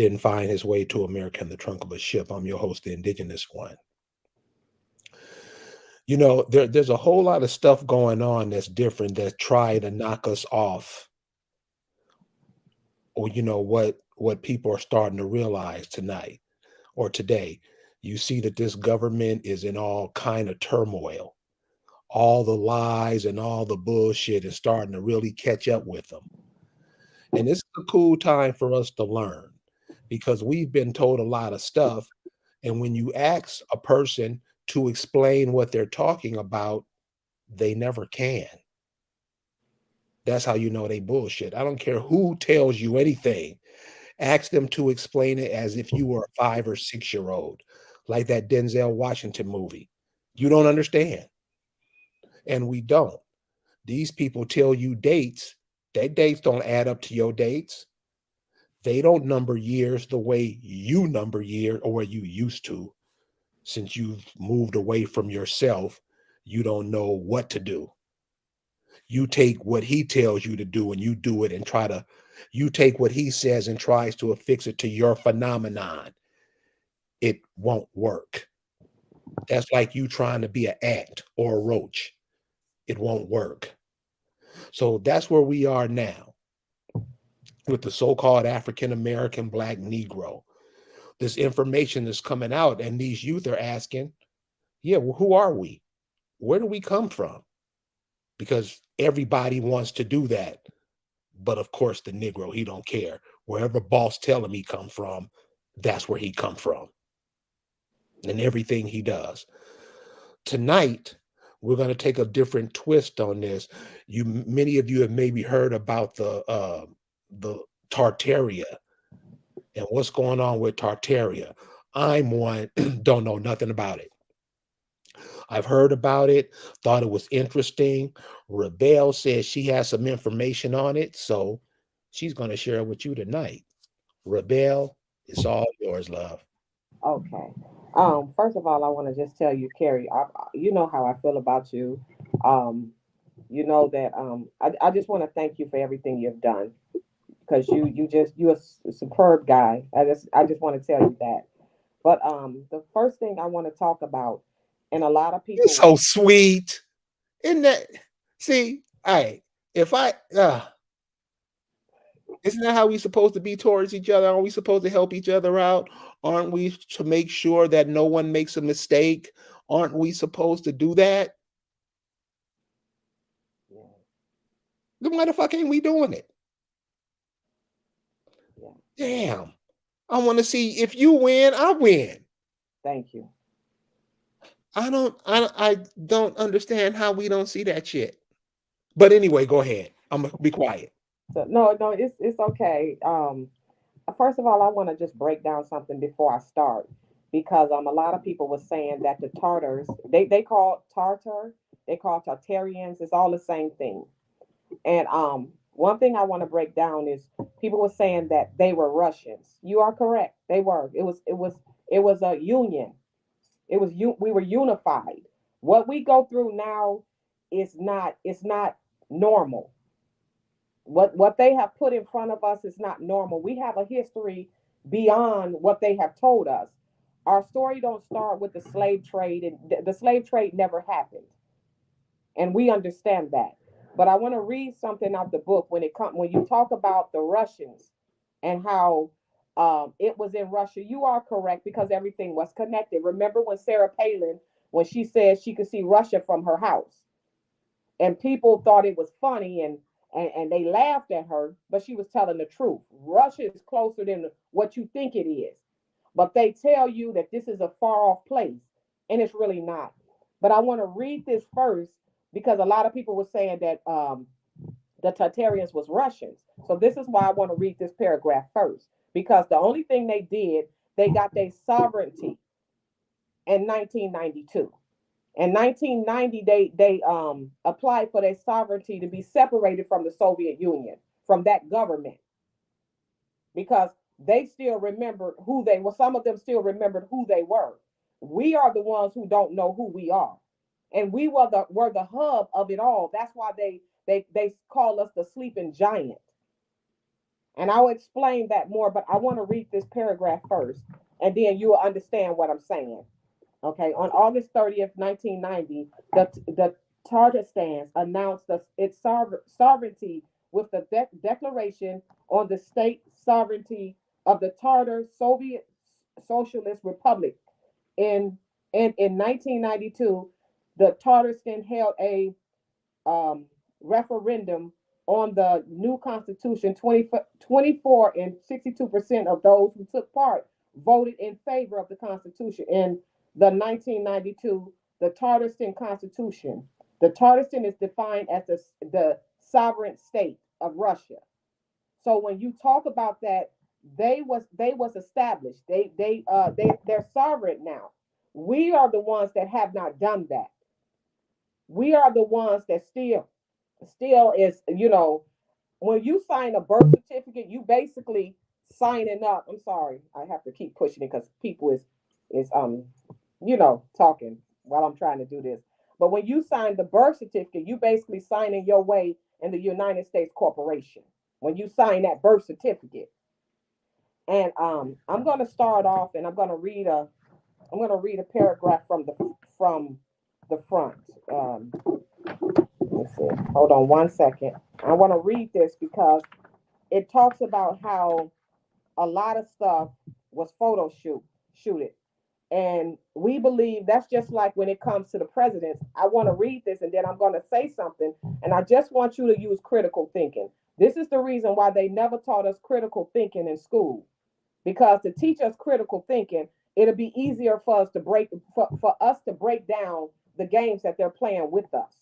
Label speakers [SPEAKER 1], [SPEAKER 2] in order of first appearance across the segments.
[SPEAKER 1] didn't find his way to America in the trunk of a ship. I'm your host, the Indigenous One. There's a whole lot of stuff going on that's different that try to knock us off, or what people are starting to realize tonight or today. You see that this government is in all kind of turmoil. All the lies and all the bullshit is starting to really catch up with them. And this is a cool time for us to learn, because we've been told a lot of stuff. And when you ask a person to explain what they're talking about, they never can. That's how you know they bullshit. I don't care who tells you anything. Ask them to explain it as if you were a 5 or 6 year old, like that Denzel Washington movie. You don't understand. And we don't. These people tell you dates. Their dates don't add up to your dates. They don't number years the way you number years, or you used to. Since you've moved away from yourself, you don't know what to do. You take what he tells you to do and you do it, and you take what he says and tries to affix it to your phenomenon. It won't work. That's like you trying to be an ant or a roach. It won't work. So that's where we are now with the so-called African American Black Negro. This information is coming out, and these youth are asking, yeah, well, who are we? Where do we come from? Because everybody wants to do that. But of course, the Negro, he don't care. Wherever boss tell him he come from, that's where he come from. And everything he does. Tonight, we're going to take a different twist on this. Many of you have maybe heard about the Tartaria and what's going on with Tartaria. I'm one, don't know nothing about it. I've heard about it, thought it was interesting. Rabel says she has some information on it, so she's going to share it with you tonight. Rabel, it's all yours, love.
[SPEAKER 2] Okay. First of all, I want to just tell you, Carrie, you know how I feel about you. Um, you know that I just want to thank you for everything you've done, because you're a superb guy. I just want to tell you that. But the first thing I want to talk about, and a lot of
[SPEAKER 1] You're
[SPEAKER 2] people
[SPEAKER 1] so
[SPEAKER 2] was
[SPEAKER 1] sweet. Isn't that? See, all right. If I, isn't that how we supposed to be towards each other? Aren't we supposed to help each other out? Aren't we to make sure that no one makes a mistake? Aren't we supposed to do that?
[SPEAKER 2] yeah,
[SPEAKER 1] Then why the fuck ain't we doing it?
[SPEAKER 2] yeah.
[SPEAKER 1] Damn. I want to see if you win, I win.
[SPEAKER 2] Thank you.
[SPEAKER 1] I don't understand how we don't see that shit. But anyway, go ahead. I'm gonna be quiet.
[SPEAKER 2] So no, it's okay. First of all, I want to just break down something before I start, because a lot of people were saying that the Tartars, they call Tartar, they call Tartarians, it's all the same thing. And one thing I want to break down is people were saying that they were Russians. You are correct. They were. It was a union. We were unified. What we go through now is not, it's not normal. What they have put in front of us is not normal. We have a history beyond what they have told us. Our story don't start with the slave trade, and the slave trade never happened, and we understand that. But I want to read something out the book when you talk about the Russians and how it was in Russia. You are correct, because everything was connected. Remember when Sarah Palin, when she said she could see Russia from her house, and people thought it was funny, and they laughed at her, but she was telling the truth. Russia is closer than what you think it is, but they tell you that this is a far off place, and it's really not. But I want to read this first, because a lot of people were saying that the Tartarians was Russians. So this is why I want to read this paragraph first, because the only thing they did, they got their sovereignty in 1992. In 1990, they applied for their sovereignty to be separated from the Soviet Union, from that government, because they still remembered who they were. Some of them still remembered who they were. We are the ones who don't know who we are, and we were the hub of it all. That's why they call us the sleeping giant. And I'll explain that more, but I want to read this paragraph first, and then you will understand what I'm saying. Okay, on August 30th, 1990, the Tartarstans announced its sovereignty with the Declaration on the State Sovereignty of the Tartar Soviet Socialist Republic. In, in 1992, the Tatarstan held a um, referendum on the new constitution. 24 and 62% of those who took part voted in favor of the constitution. In the 1992, the Tatarstan constitution. The Tatarstan is defined as the sovereign state of Russia. So when you talk about that, they was established. They're sovereign now. We are the ones that have not done that. We are the ones that still is, when you sign a birth certificate, you basically signing up. I'm sorry, I have to keep pushing it because people is talking while I'm trying to do this. But when you sign the birth certificate, you basically signing your way in the United States corporation. When you sign that birth certificate, and I'm going to start off, and I'm going to read a paragraph from the front. Let's see. Hold on one second. I want to read this because it talks about how a lot of stuff was shooted. And we believe that's just like when it comes to the presidents. I want to read this and then I'm going to say something. And I just want you to use critical thinking. This is the reason why they never taught us critical thinking in school. Because to teach us critical thinking, it'll be easier for us to break down the games that they're playing with us.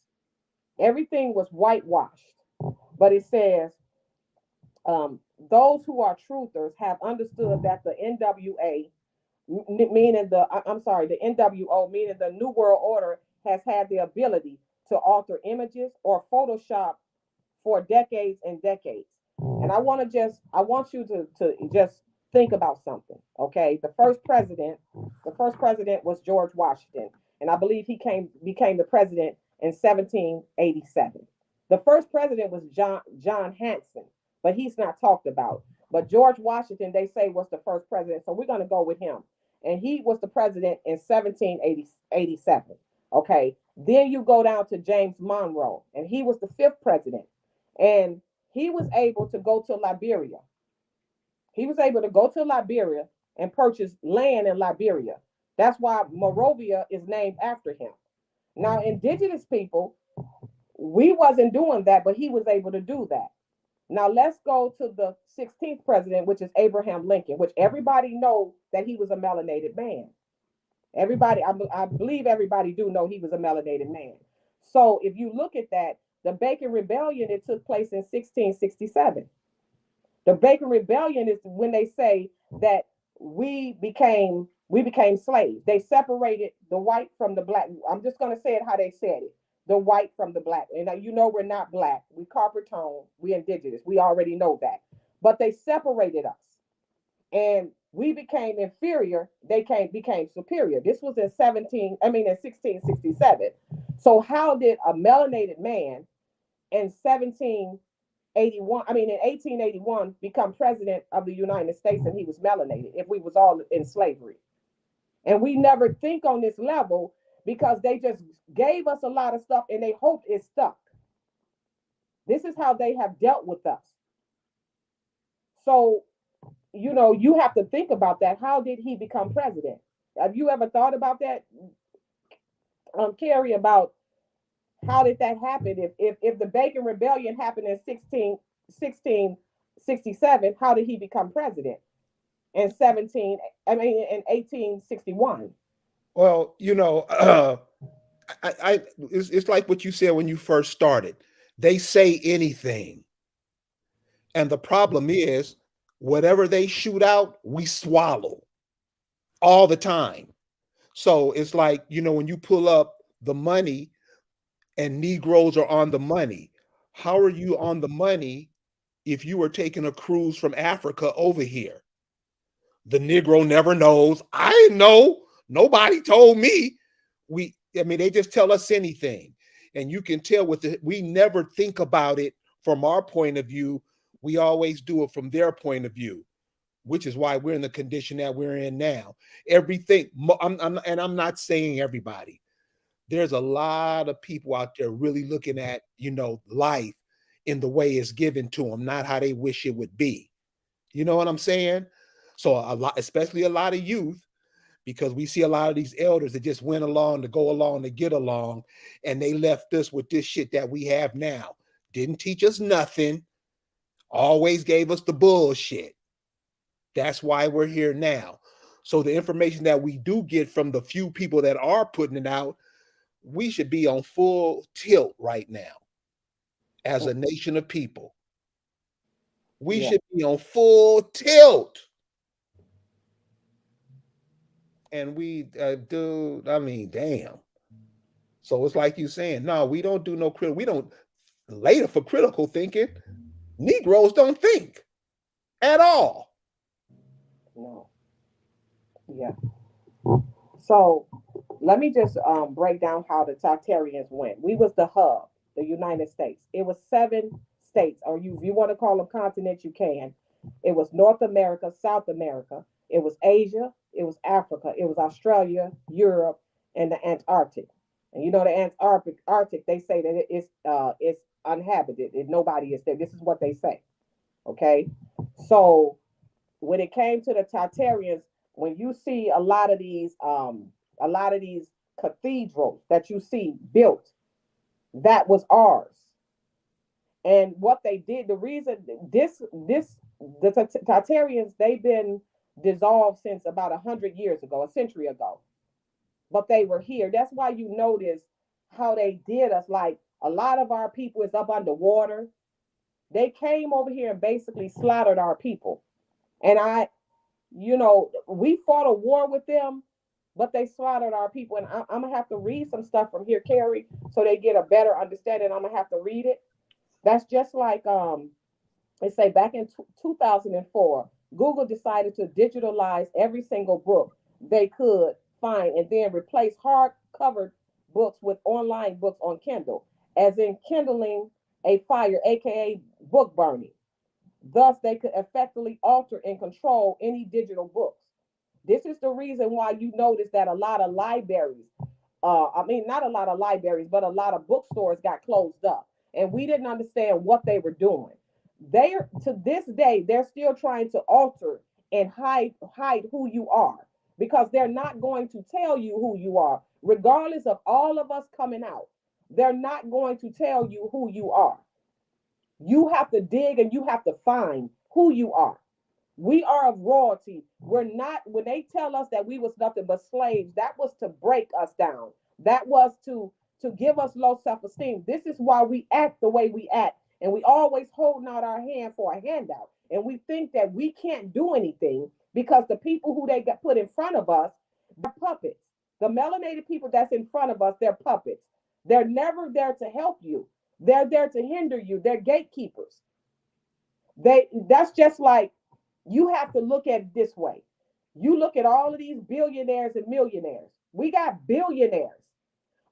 [SPEAKER 2] Everything was whitewashed. But it says, those who are truthers have understood that the NWA, meaning the NWO, meaning the New World Order, has had the ability to alter images or Photoshop for decades and decades. And I want you to just think about something. Okay. The first president was George Washington. And I believe he became the president in 1787. The first president was John Hanson, but he's not talked about. But George Washington, they say, was the first president. So we're going to go with him. And he was the president in 1787. Okay. Then you go down to James Monroe, and he was the fifth president. And he was able to go to Liberia. He was able to go to Liberia and purchase land in Liberia. That's why Morovia is named after him. Now, indigenous people, we wasn't doing that, but he was able to do that. Now let's go to the 16th president, which is Abraham Lincoln, which everybody know that he was a melanated man. Everybody, I believe everybody do know he was a melanated man. So if you look at that, the Bacon Rebellion, it took place in 1667. The Bacon Rebellion is when they say that we became slaves. They separated the white from the black. I'm just going to say it how they said it. The white from the black. And we're not black. We copper tone. We indigenous. We already know that. But they separated us. And we became inferior. They became superior. This was in 1667. So how did a melanated man in 1881 become president of the United States, and he was melanated if we was all in slavery? And we never think on this level because they just gave us a lot of stuff and they hoped it stuck. This is how they have dealt with us. So, you have to think about that. How did he become president? Have you ever thought about that, Carrie, about how did that happen? If the Bacon Rebellion happened in 1667, how did he become president in 1861?
[SPEAKER 1] Well, it's like what you said when you first started. They say anything. And the problem is, whatever they shoot out, we swallow all the time. So it's like, when you pull up the money and Negroes are on the money, how are you on the money if you were taking a cruise from Africa over here? The Negro never knows. I didn't know. Nobody told me. They just tell us anything. And you can tell we never think about it from our point of view. We always do it from their point of view, which is why we're in the condition that we're in now. Everything, and I'm not saying everybody. There's a lot of people out there really looking at, life in the way it's given to them, not how they wish it would be. You know what I'm saying? So a lot, especially a lot of youth, because we see a lot of these elders that just went along to go along to get along, and they left us with this shit that we have now. Didn't teach us nothing, always gave us the bullshit. That's why we're here now. So the information that we do get from the few people that are putting it out, we should be on full tilt right now as a nation of people. We
[SPEAKER 2] Yeah.
[SPEAKER 1] should be on full tilt. And we do, I mean, damn. So it's like you saying, no, we don't do no critical. We don't later for critical thinking. Negroes don't think at all.
[SPEAKER 2] No. Yeah. So let me just break down how the Tartarians went. We was the hub, the United States. It was 7 states, or if you want to call them continents, you can. It was North America, South America. It was Asia. It was Africa. It was Australia, Europe, and the Antarctic. And you know the Antarctic, they say that it's uninhabited. Nobody is there. This is what they say. Okay, so when it came to the Tartarians, when you see a lot of these cathedrals that you see built, that was ours. And what they did, the reason the Tartarians, they've been dissolved since about 100 years ago, a century ago. But they were here. That's why you notice how they did us. Like a lot of our people is up underwater. They came over here and basically slaughtered our people. And we fought a war with them, but they slaughtered our people. And I'm gonna have to read some stuff from here, Carrie, so they get a better understanding. I'm gonna have to read it. That's just like they say back in 2004, Google decided to digitalize every single book they could find and then replace hard covered books with online books on Kindle, as in kindling a fire, aka book burning. Thus, they could effectively alter and control any digital books. This is the reason why you notice that a lot of libraries, I mean, not a lot of libraries, but a lot of bookstores got closed up. And we didn't understand what they were doing. They are, to this day, they're still trying to alter and hide who you are, because they're not going to tell you who you are, regardless of all of us coming out. They're not going to tell you who you are. You have to dig and you have to find who you are. We are of royalty. We're not, when they tell us that we was nothing but slaves, that was to break us down. That was to give us low self-esteem. This is why we act the way we act. And we always holding out our hand for a handout. And we think that we can't do anything because the people who they got put in front of us, they're puppets. The melanated people that's in front of us, they're puppets. They're never there to help you. They're there to hinder you. They're gatekeepers. That's just like, you have to look at it this way. You look at all of these billionaires and millionaires. We got billionaires.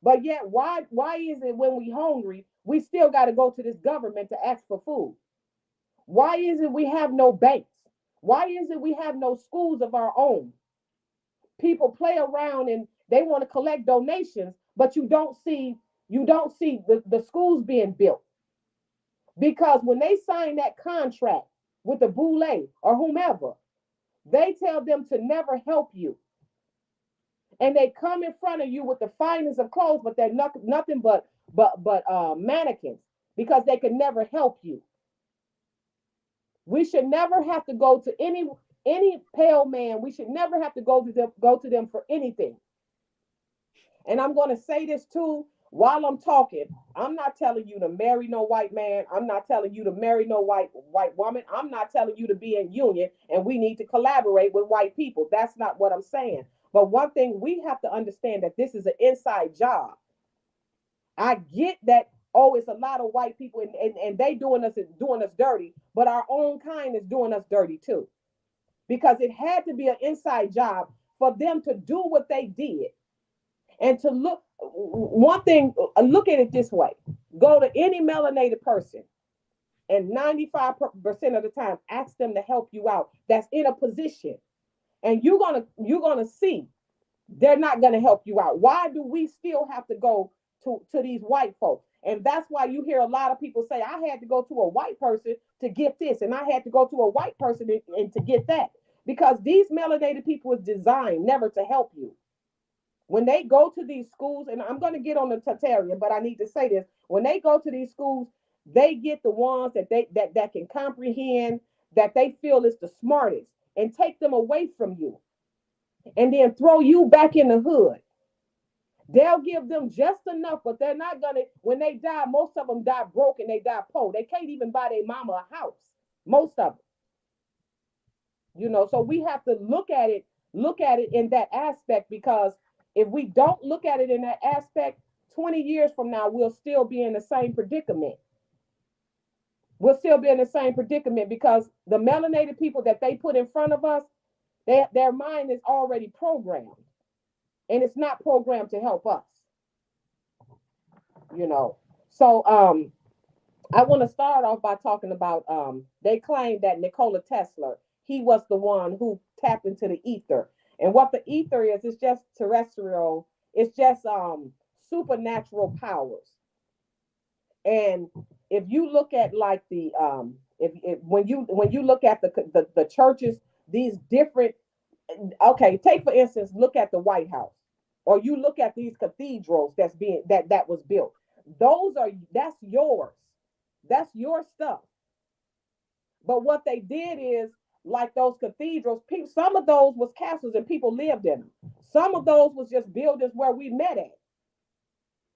[SPEAKER 2] But yet, why is it when we hungry, we still got to go to this government to ask for food? Why is it we have no banks? Why is it we have no schools of our own? People play around and they want to collect donations, but you don't see the schools being built. Because when they sign that contract with the boule or whomever, they tell them to never help you. And they come in front of you with the finest of clothes, but they're nothing but mannequins, because they can never help you. We should never have to go to any pale man. We should never have to go to them for anything. And I'm going to say this too while I'm talking. I'm not telling you to marry no white man. I'm not telling you to marry no white woman. I'm not telling you to be in union and we need to collaborate with white people. That's not what I'm saying. But one thing we have to understand, that this is an inside job. I get that. Oh, it's a lot of white people and they doing us dirty, but our own kind is doing us dirty too, because it had to be an inside job for them to do what they did. And to look, one thing, look at it this way: go to any melanated person. and 95% of the time ask them to help you out that's in a position, and you're gonna see they're not gonna help you out. Why do we still have to go to these white folks? And that's why you hear a lot of people say, I had to go to a white person to get this, and I had to go to a white person and to get that. Because these melanated people is designed never to help you. When they go to these schools, and I'm going to get on the Tartaria, but I need to say this: when they go to these schools, they get the ones that can comprehend, that they feel is the smartest, and take them away from you, and then throw you back in the hood. They'll give them just enough, but they're not gonna. When they die, most of them die broke and they die poor. They can't even buy their mama a house. Most of them, So we have to look at it in that aspect, because if we don't look at it in that aspect, 20 years from now, we'll still be in the same predicament. We'll still be in the same predicament because the melanated people that they put in front of us, their mind is already programmed, and it's not programmed to help us. you know. So I want to start off by talking about they claim that Nikola Tesla, he was the one who tapped into the ether. And what the ether is just terrestrial, it's just supernatural powers. And if you look at like the if when you look at the churches, these different, okay, take for instance, look at the White House, or you look at these cathedrals that was built. That's yours. That's your stuff. But what they did is, like those cathedrals, some of those was castles and people lived in them. Some of those was just buildings where we met at.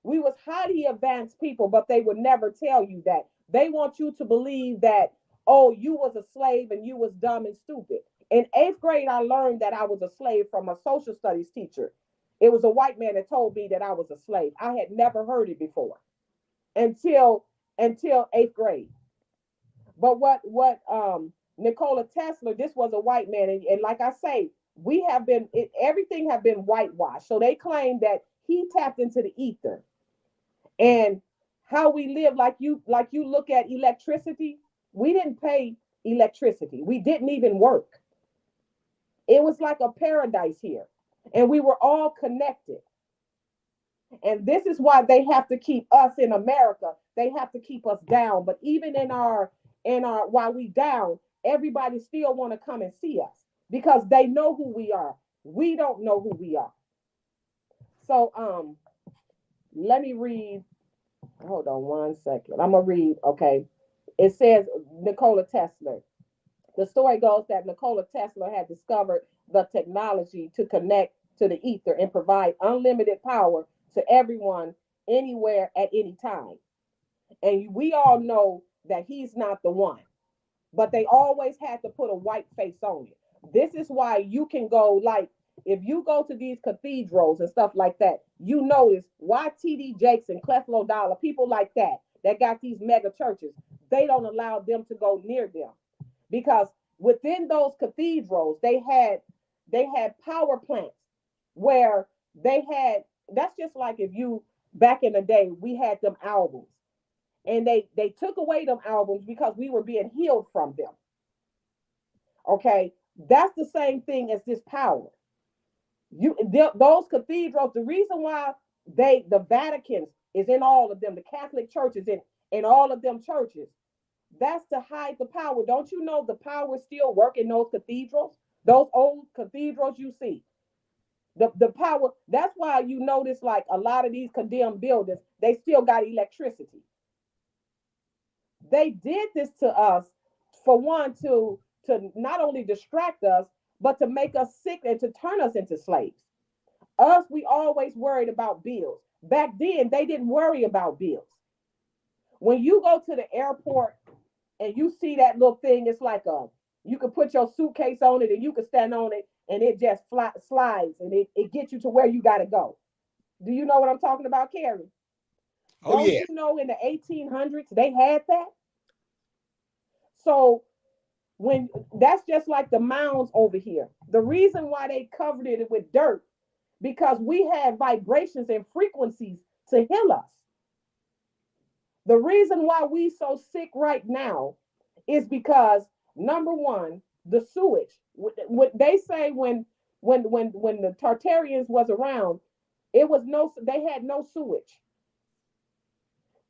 [SPEAKER 2] We was highly advanced people, but they would never tell you that. They want you to believe that, oh, you was a slave and you was dumb and stupid. In 8th grade, I learned that I was a slave from a social studies teacher. It was a white man that told me that I was a slave. I had never heard it before until 8th grade. But what Nikola Tesla, this was a white man, and like I say, everything have been whitewashed. So they claim that he tapped into the ether. And how we live, like you look at electricity, we didn't pay electricity. We didn't even work. It was like a paradise here. And we were all connected. And this is why they have to keep us in America. They have to keep us down. But even in our while we down, everybody still want to come and see us because they know who we are. We don't know who we are. So let me read. Hold on one second. I'm gonna read. Okay. It says Nikola Tesla. The story goes that Nikola Tesla had discovered the technology to connect to the ether and provide unlimited power to everyone, anywhere, at any time. And we all know that he's not the one, but they always had to put a white face on it. This is why you can go, like, if you go to these cathedrals and stuff like that, you notice why T.D. Jakes and Creflo Dollar, people like that got these mega churches, they don't allow them to go near them, because within those cathedrals they had power plants where they had. That's just like if you, back in the day, we had them albums, and they took away them albums because we were being healed from them. Okay, that's the same thing as this power. Those cathedrals, the reason why the Vatican is in all of them, the Catholic churches in all of them churches, that's to hide the power. Don't you know the power still work in those cathedrals? Those old cathedrals you see. The power, that's why you notice like a lot of these condemned buildings, they still got electricity. They did this to us, for one, to not only distract us, but to make us sick and to turn us into slaves. Us, we always worried about bills. Back then, they didn't worry about bills. When you go to the airport and you see that little thing, it's like you can put your suitcase on it and you can stand on it and it just slides and it gets you to where you got to go. Do you know what I'm talking about, Carrie?
[SPEAKER 1] Oh
[SPEAKER 2] Don't
[SPEAKER 1] yeah.
[SPEAKER 2] you know in the 1800s they had that? So when that's just like the mounds over here. The reason why they covered it with dirt, because we had vibrations and frequencies to heal us. The reason why we so sick right now is because number one, the sewage. What they say when the Tartarians was around, it was no they had no sewage.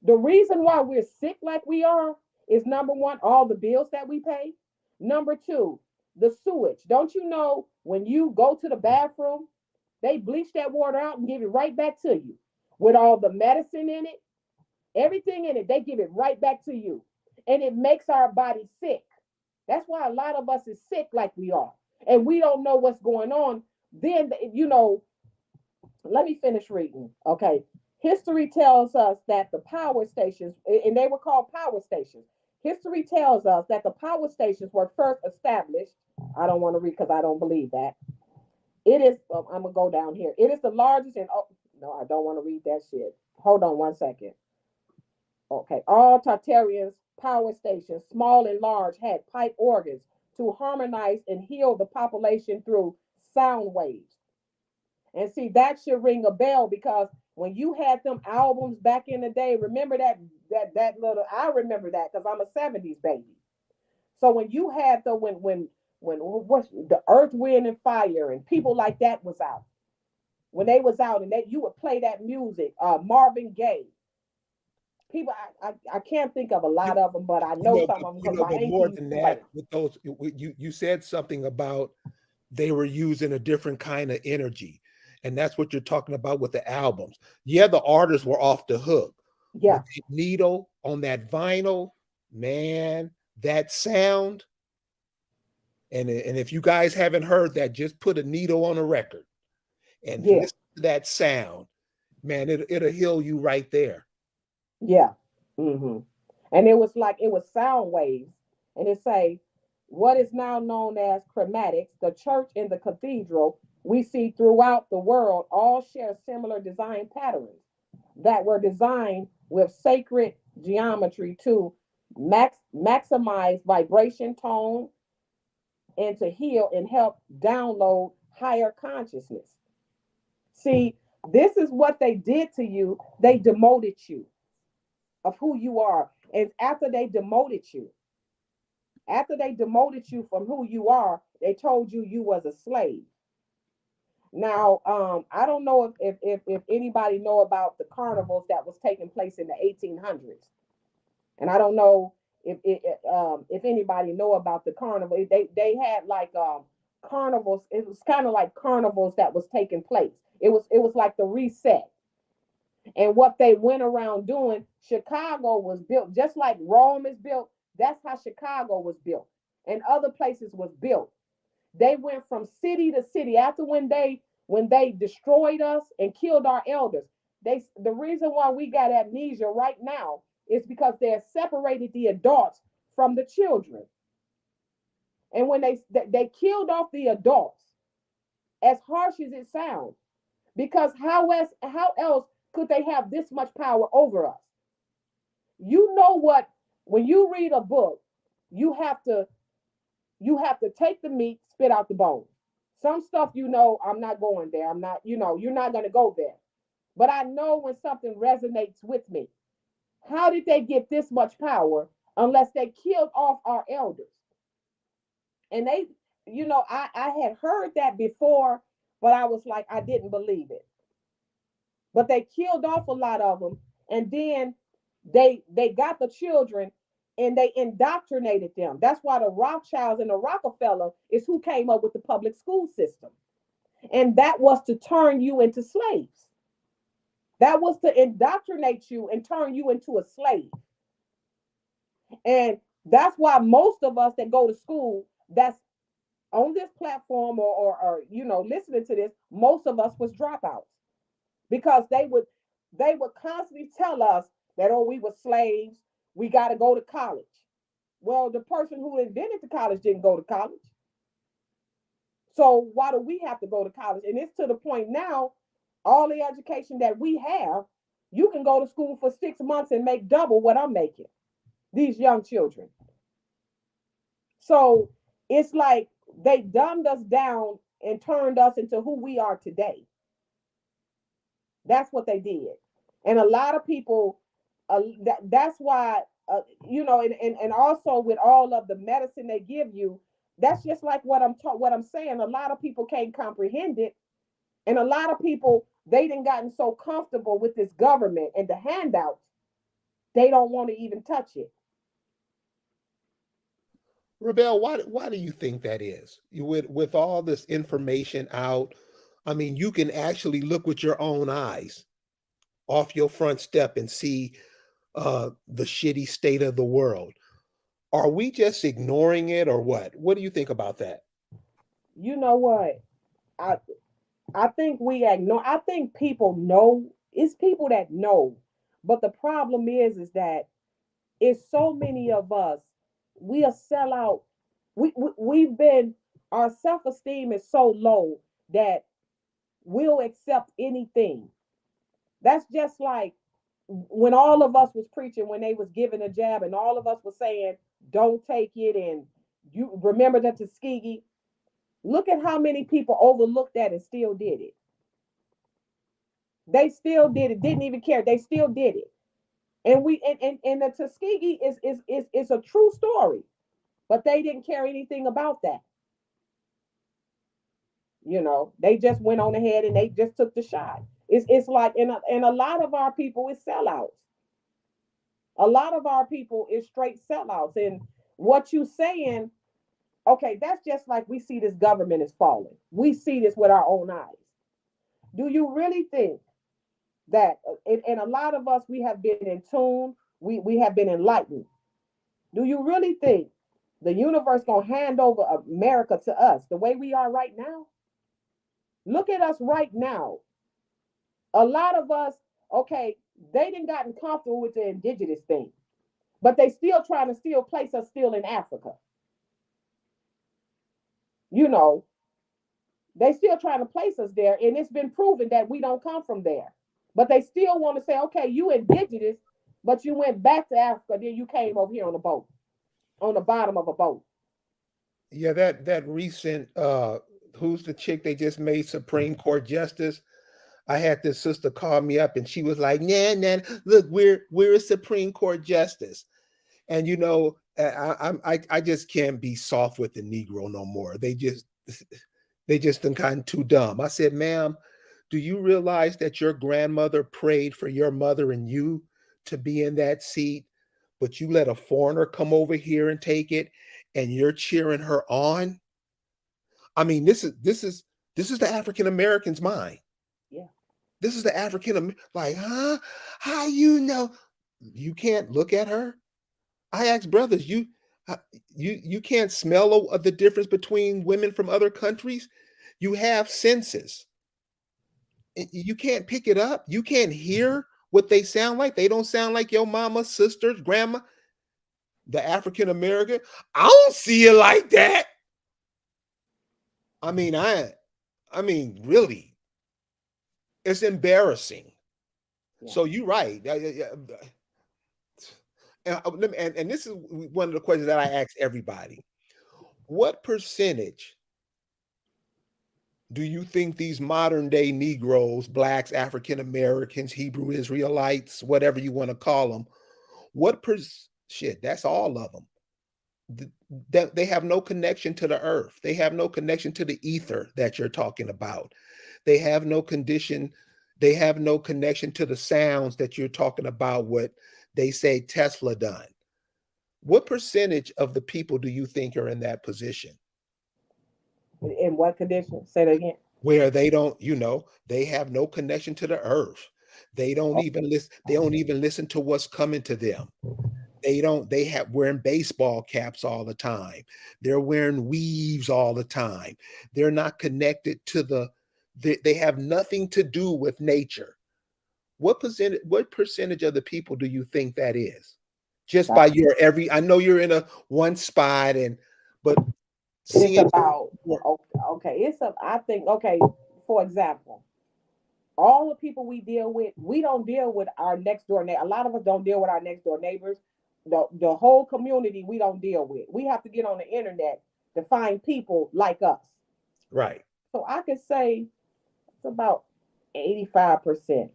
[SPEAKER 2] The reason why we're sick like we are is number one, all the bills that we pay. Number two, the sewage. Don't you know when you go to the bathroom, they bleach that water out and give it right back to you with all the medicine in it, everything in it, they give it right back to you. And it makes our body sick. That's why a lot of us is sick like we are. And we don't know what's going on. Then, let me finish reading. Okay. History tells us that the power stations, and they were called power stations. History tells us that the power stations were first established. I don't want to read because I don't believe that. It is, I'm going to go down here. It is the largest, and oh, no, I don't want to read that shit. Hold on one second. Okay, all Tartarians power stations, small and large, had pipe organs to harmonize and heal the population through sound waves. And see, that should ring a bell because when you had them albums back in the day, remember that little I remember that because I'm a 70s baby. So when you had the when what the Earth, Wind and Fire and people like that was out, when they was out and that you would play that music, Marvin Gaye, people I can't think of a lot of them, but I know some of them because my
[SPEAKER 1] but
[SPEAKER 2] auntie
[SPEAKER 1] more
[SPEAKER 2] used
[SPEAKER 1] than
[SPEAKER 2] to play
[SPEAKER 1] that,
[SPEAKER 2] them.
[SPEAKER 1] with those, you said something about they were using a different kind of energy, and that's what you're talking about with the albums. Yeah, the artists were off the hook, but
[SPEAKER 2] Yeah,
[SPEAKER 1] the needle on that vinyl, man, that sound. And if you guys haven't heard that, just put a needle on a record and
[SPEAKER 2] yeah,
[SPEAKER 1] listen to that sound, man. It'll heal you right there.
[SPEAKER 2] yeah. hmm And it was like it was sound waves, and it say what is now known as chromatics. The church and the cathedral we see throughout the world all share similar design patterns that were designed with sacred geometry to maximize vibration tone and to heal and help download higher consciousness. See, this is what they did to you. They demoted you of who you are. And after they demoted you from who you are, they told you you was a slave. Now, I don't know if anybody know about the carnivals that was taking place in the 1800s, and I don't know if anybody know about the carnival. They had like carnivals. It was kind of like carnivals that was taking place. It was like the reset. And what they went around doing, Chicago was built just like Rome is built. That's how Chicago was built, and other places was built. They went from city to city after when they destroyed us and killed our elders. The reason why we got amnesia right now is because they have separated the adults from the children. And when they killed off the adults, as harsh as it sounds, because how else could they have this much power over us? You know what? When you read a book, you have to you have to take the meat, spit out the bones. Some stuff, I'm not going there. I'm not, you're not going to go there. But I know when something resonates with me. How did they get this much power unless they killed off our elders? And I had heard that before, but I was like, I didn't believe it. But they killed off a lot of them, and then they got the children and they indoctrinated them. That's why the Rothschilds and the Rockefeller is who came up with the public school system. And that was to turn you into slaves. That was to indoctrinate you and turn you into a slave. And that's why most of us that go to school, that's on this platform or listening to this, most of us was dropouts because they would constantly tell us that, oh, we were slaves, we got to go to college. Well, the person who invented the college didn't go to college. So why do we have to go to college? And it's to the point now, all the education that we have, you can go to school for 6 months and make double what I'm making, these young children. So it's like they dumbed us down and turned us into who we are today. That's what they did. And a lot of people that's why and also with all of the medicine they give you, that's just like what I'm saying. A lot of people can't comprehend it, and a lot of people they done gotten so comfortable with this government and the handouts, they don't want to even touch it.
[SPEAKER 1] Rabel, why do you think that is? With all this information out, I mean, you can actually look with your own eyes off your front step and see the shitty state of the world. Are we just ignoring it or what? What do you think about that?
[SPEAKER 2] You know what? I I think we ignore. I think people know. It's people that know, but the problem is that it's so many of us. We are sell out. We've been, our self esteem is so low that we'll accept anything. That's just like when all of us was preaching when they was giving a jab, and all of us was saying don't take it, and you remember the Tuskegee. Look at how many people overlooked that and still did it. They still did it, didn't even care. They still did it. And and the Tuskegee is a true story, but they didn't care anything about that. They just went on ahead and they just took the shot. It's like, and a lot of our people is sellouts. A lot of our people is straight sellouts. And what you saying, okay, that's just like we see this government is falling. We see this with our own eyes. Do you really think that, and a lot of us, we have been in tune, we have been enlightened. Do you really think the universe gonna hand over America to us the way we are right now? Look at us right now. A lot of us, okay, they didn't gotten comfortable with the indigenous thing, but they still trying to still place us still in Africa. You know, they still trying to place us there, and it's been proven that we don't come from there. But they still want to say, okay, you indigenous, but you went back to Africa, then you came over here on a boat, on the bottom of a boat.
[SPEAKER 1] Yeah, that recent who's the chick they just made Supreme Court justice? I had this sister call me up and she was like, "Nah, nah, look, we're a Supreme Court justice." And I just can't be soft with the Negro no more. They just done gotten too dumb. I said, "Ma'am, do you realize that your grandmother prayed for your mother and you to be in that seat, but you let a foreigner come over here and take it, and you're cheering her on?" I mean, this is the African American's mind.
[SPEAKER 2] Yeah.
[SPEAKER 1] This is the African like, huh? How you know? You can't look at her. I ask brothers, uh, you can't smell the difference between women from other countries. You have senses. You can't pick it up. You can't hear what they sound like. They don't sound like your mama, sisters, grandma, the African American. I don't see it like that. I mean, really, it's embarrassing.
[SPEAKER 2] Yeah.
[SPEAKER 1] So you're right. And this is one of the questions that I ask everybody. What percentage do you think these modern day Negroes, blacks, African Americans, Hebrew Israelites, whatever you want to call them, shit, that's all of them. That they have no connection to the earth. They have no connection to the ether that you're talking about. They have no condition, they have no connection to the sounds that you're talking about, what they say Tesla done. What percentage of the people do you think are in that position
[SPEAKER 2] In what condition? Say that again.
[SPEAKER 1] where they don't, they have no connection to the earth? They don't
[SPEAKER 2] Oh,
[SPEAKER 1] even listen, they don't even listen to what's coming to them. They have wearing baseball caps all the time. They're wearing weaves all the time. They're not connected to they have nothing to do with nature. What percentage of the people do you think that is? Just by
[SPEAKER 2] that's
[SPEAKER 1] your every, I know you're in a one spot, but
[SPEAKER 2] it's
[SPEAKER 1] seeing
[SPEAKER 2] about, okay. I think, okay. For example, all the people we deal with, we don't deal with our next door neighbor. A lot of us don't deal with our next door neighbors. The whole community we don't deal with. We have to get on the internet to find people like us.
[SPEAKER 1] right.
[SPEAKER 2] So I could say it's about 85%.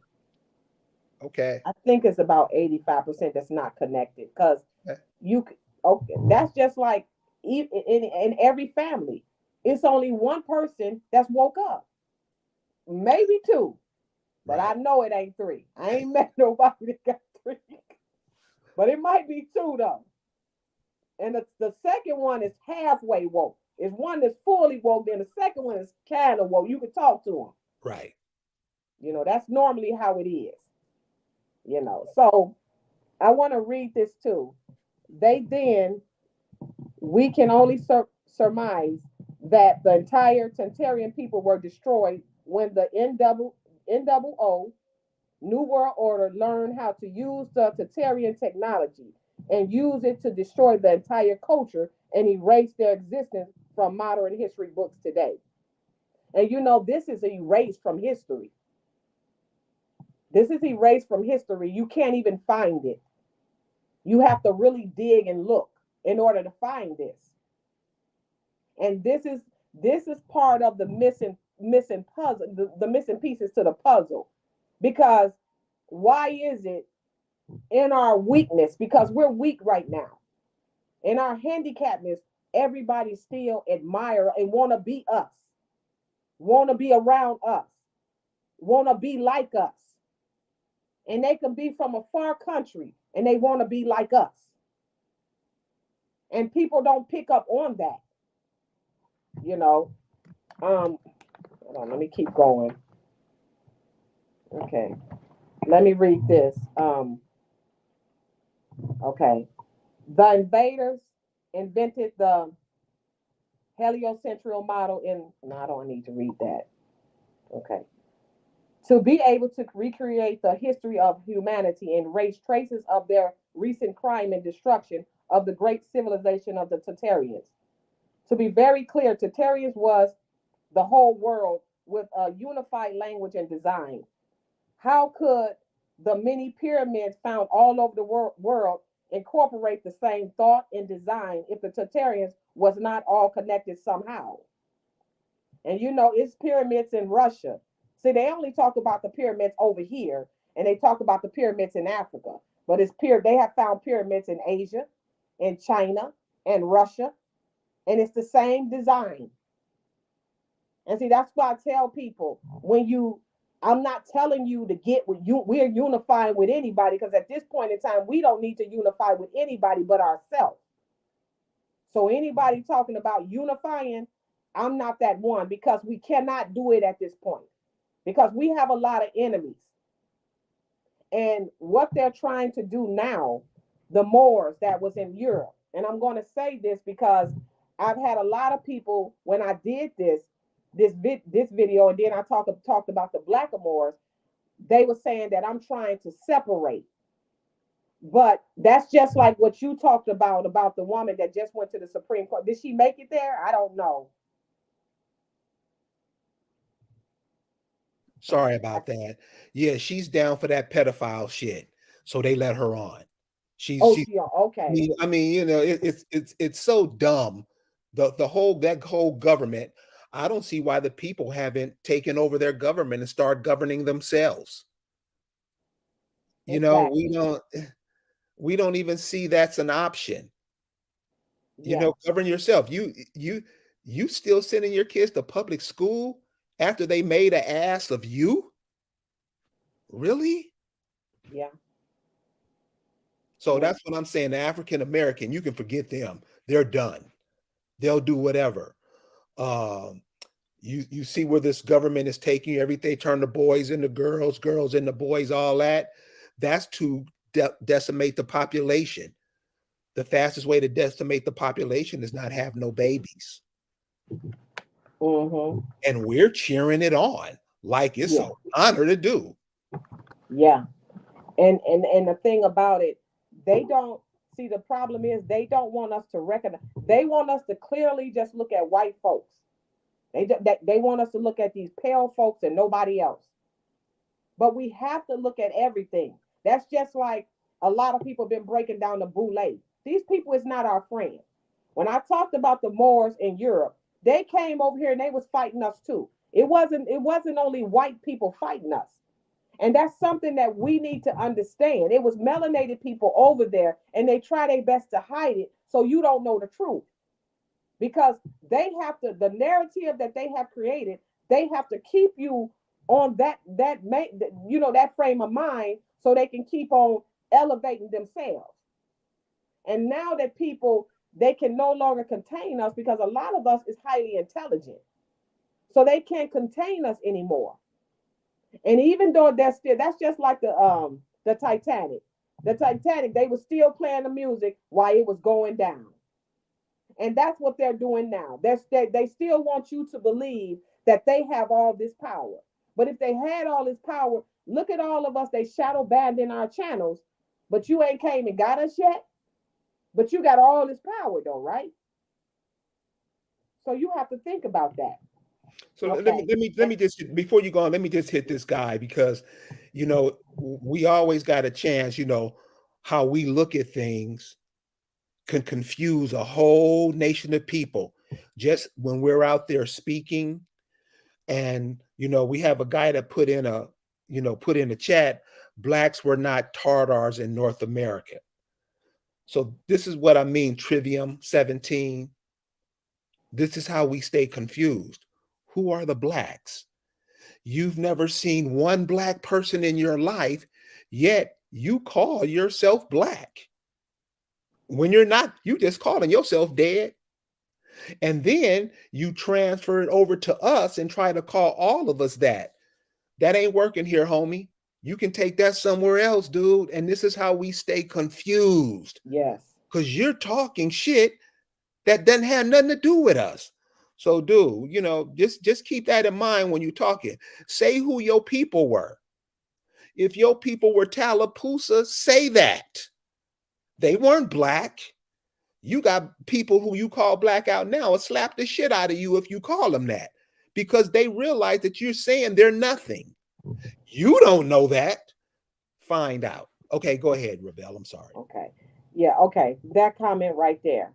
[SPEAKER 1] Okay.
[SPEAKER 2] I think it's about 85% that's not connected because
[SPEAKER 1] Eh,
[SPEAKER 2] okay, that's just like in every family. It's only one person that's woke up, maybe two, but I
[SPEAKER 1] Right.
[SPEAKER 2] know it ain't three. I ain't met nobody that got three, but it might be two though. And the second one is halfway woke. It's one that's fully woke, then the second one is kind of woke. You can talk to them.
[SPEAKER 1] Right.
[SPEAKER 2] That's normally how it is. So I want to read this too. They then we can only surmise that the entire Tartarian people were destroyed when the NWO New World Order learned how to use the Tartarian technology and use it to destroy the entire culture and erase their existence from modern history books today. And this is erased from history. This is erased from history. You can't even find it. You have to really dig and look in order to find this. And this is part of the missing puzzle, the missing pieces to the puzzle. Because why is it in our weakness? Because we're weak right now. In our handicapness, everybody still admire and want to be us, want to be around us, want to be like us. And they can be from a far country and they want to be like us. And people don't pick up on that, you know. Um, Hold on, let me keep going. Okay. Let me read this. Okay. The invaders invented the heliocentral model in. No, I don't need to read that. Okay. To be able to recreate the history of humanity and trace traces of their recent crime and destruction of the great civilization of the Tartarians. To be very clear, Tartarians was the whole world with a unified language and design. How could the many pyramids found all over the world incorporate the same thought and design if the Tartarians was not all connected somehow? And it's pyramids in Russia. See, they only talk about the pyramids over here, and they talk about the pyramids in Africa. But they have found pyramids in Asia, in China, and Russia, and it's the same design. And see, that's why I tell people I'm not telling you to get with you. We're unifying with anybody because at this point in time, we don't need to unify with anybody but ourselves. So anybody talking about unifying, I'm not that one because we cannot do it at this point because we have a lot of enemies. And what they're trying to do now, the Moors that was in Europe, and I'm going to say this because I've had a lot of people when I did this video, and then I talked about the Blackamoors. They were saying that I'm trying to separate, but that's just like what you talked about the woman that just went to the Supreme Court. Did she make it there? I don't know.
[SPEAKER 1] Sorry about that. Yeah, she's down for that pedophile shit. So they let her on. She's
[SPEAKER 2] Oh,
[SPEAKER 1] she's
[SPEAKER 2] okay.
[SPEAKER 1] it's so dumb. That whole government. I don't see why the people haven't taken over their government and start governing themselves. You know, we
[SPEAKER 2] Exactly.
[SPEAKER 1] don't we don't even see that's an option.
[SPEAKER 2] Yeah.
[SPEAKER 1] Govern yourself. You still sending your kids to public school after they made an ass of you? Really?
[SPEAKER 2] Yeah.
[SPEAKER 1] So
[SPEAKER 2] Yeah.
[SPEAKER 1] that's what I'm saying. The African American, you can forget them. They're done. They'll do whatever. Um, you see where this government is taking you. Everything turn the boys into girls, girls into boys, all that. That's to decimate the population. The fastest way to decimate the population is not have no babies.
[SPEAKER 2] Mm-hmm.
[SPEAKER 1] And we're cheering it on like it's an
[SPEAKER 2] Yeah.
[SPEAKER 1] honor to do.
[SPEAKER 2] Yeah. And the thing about it, they don't see the problem is they don't want us to recognize. They want us to clearly just look at white folks. They want us to look at these pale folks and nobody else. But we have to look at everything. That's just like a lot of people have been breaking down the boule. These people is not our friend. When I talked about the Moors in Europe, they came over here and they was fighting us too. It wasn't only white people fighting us. And that's something that we need to understand. It was melanated people over there, and they try their best to hide it so you don't know the truth. Because they have to, the narrative that they have created, they have to keep you on that frame of mind so they can keep on elevating themselves. And now that people, they can no longer contain us because a lot of us is highly intelligent. So they can't contain us anymore. And even though that's just like the Titanic. The Titanic, they were still playing the music while it was going down. And that's what they're doing now. They still want you to believe that they have all this power. But if they had all this power, look at all of us, they shadow banned in our channels, but you ain't came and got us yet. But you got all this power though, right? So you have to think about that.
[SPEAKER 1] So
[SPEAKER 2] Okay.
[SPEAKER 1] let me just, before you go on, let me just hit this guy because, we always got a chance. How we look at things can confuse a whole nation of people. Just when we're out there speaking, and we have a guy that put in a chat, blacks were not Tartars in North America. So this is what I mean, Trivium 17. This is how we stay confused. Who are the blacks? You've never seen one black person in your life, yet you call yourself black. When you're not, you just calling yourself dead. And then you transfer it over to us and try to call all of us that. That ain't working here, homie. You can take that somewhere else, dude. And this is how we stay confused.
[SPEAKER 2] Yes.
[SPEAKER 1] Because you're talking shit that doesn't have nothing to do with us. So, dude, just keep that in mind when you're talking. Say who your people were. If your people were Tallapoosa, say that. They weren't black. You got people who you call black out now will slap the shit out of you if you call them that because they realize that you're saying they're nothing. You don't know that. Find out. Okay, go ahead, Rabel. I'm sorry.
[SPEAKER 2] Okay. Yeah, okay. That comment right there.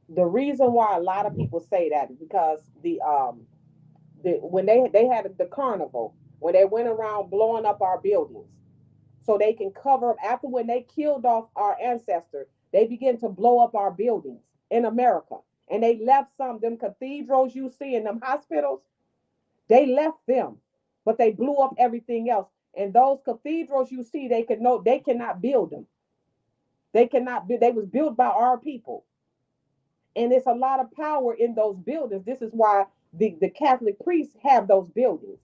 [SPEAKER 2] The reason why a lot of people say that is because when they had the carnival, when they went around blowing up our buildings so they can cover up after when they killed off our ancestors, they began to blow up our buildings in America. And they left some them cathedrals you see in them hospitals, they left them, but they blew up everything else. And those cathedrals you see, they cannot build them. They cannot be, they was built by our people. And there's a lot of power in those buildings. This is why the Catholic priests have those buildings.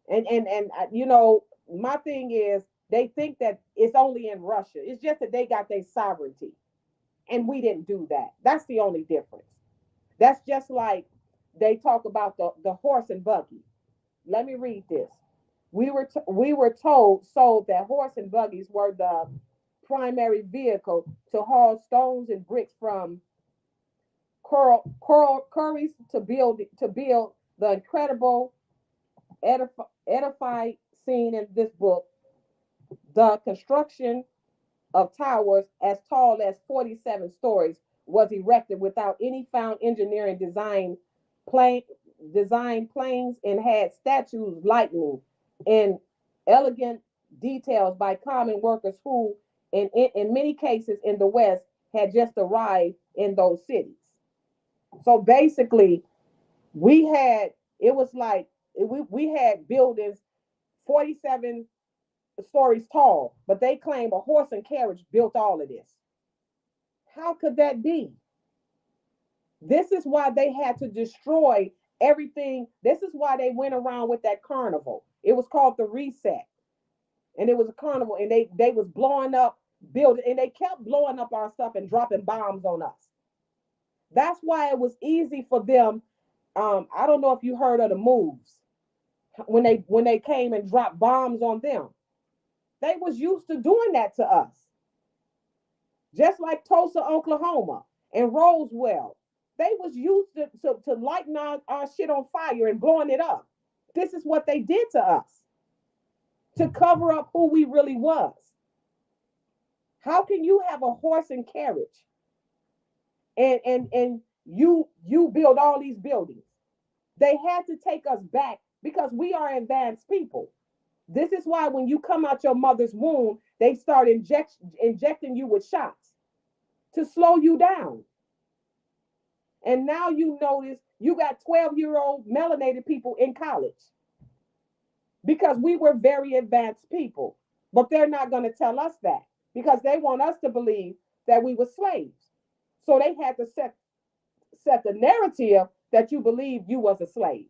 [SPEAKER 2] And my thing is they think that it's only in Russia. It's just that they got their sovereignty, and we didn't do that. That's the only difference. That's just like they talk about the horse and buggy. Let me read this. We were sold that horse and buggies were the primary vehicle to haul stones and bricks from coral quarries to build the incredible edify scene in this book. The construction of towers as tall as 47 stories was erected without any found engineering plane design planes and had statues lightning in elegant details by common workers who in many cases in the West had just arrived in those cities. So basically we had it was like we had buildings 47 stories tall, but they claim a horse and carriage built all of this. How could that be? This is why they had to destroy everything. This is why they went around with that carnival. It was called the reset. And it was a carnival, and they was blowing up building, and they kept blowing up our stuff and dropping bombs on us. That's why it was easy for them. I don't know if you heard of the moves when they came and dropped bombs on them. They was used to doing that to us. Just like Tulsa, Oklahoma, and Roswell. They was used to lighting our shit on fire and blowing it up. This is what they did to us to cover up who we really was. How can you have a horse and carriage and you build all these buildings? They had to take us back because we are advanced people. This is why when you come out your mother's womb, they start injecting you with shots to slow you down. And now you notice you got 12-year-old melanated people in college because we were very advanced people. But they're not going to tell us that because they want us to believe that we were slaves. So they had to set the narrative that you believed you was a slave.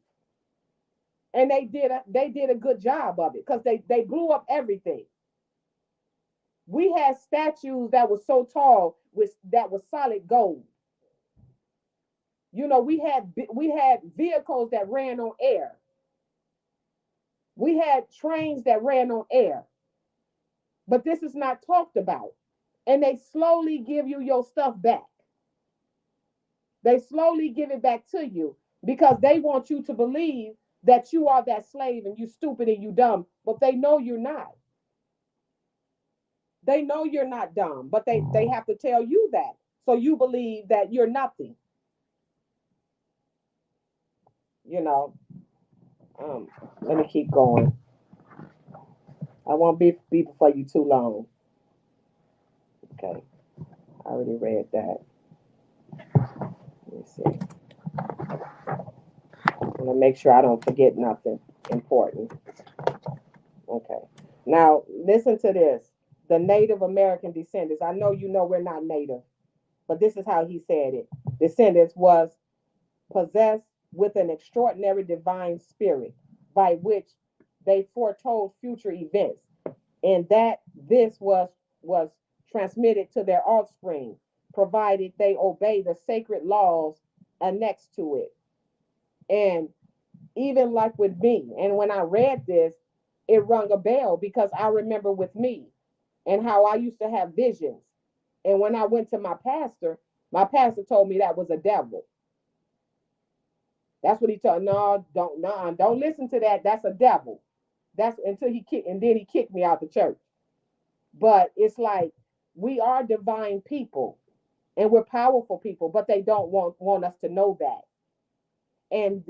[SPEAKER 2] And they did a good job of it because they blew up everything. We had statues that were so tall with that was solid gold. We had vehicles that ran on air. We had trains that ran on air. But this is not talked about. And they slowly give you your stuff back. They slowly give it back to you because they want you to believe that you are that slave and you stupid and you dumb, but they know you're not. They know you're not dumb, but they have to tell you that. So you believe that you're nothing, you know. Um, Let me keep going. I won't be before you too long. Okay. I already read that. Let me see. I want to make sure I don't forget nothing important. Okay. Now, listen to this. The Native American descendants. I know you know we're not Native, but this is how he said it. Descendants was possessed with an extraordinary divine spirit by which they foretold future events, and that this was transmitted to their offspring, provided they obey the sacred laws annexed to it. And even like with me, and when I read this, it rung a bell because I remember with me and how I used to have visions. And when I went to my pastor told me that was a devil. That's what he told. No, don't, no, don't listen to that. That's a devil. That's until he kicked, and then he kicked me out the church. But it's like we are divine people and we're powerful people, but they don't want us to know that. And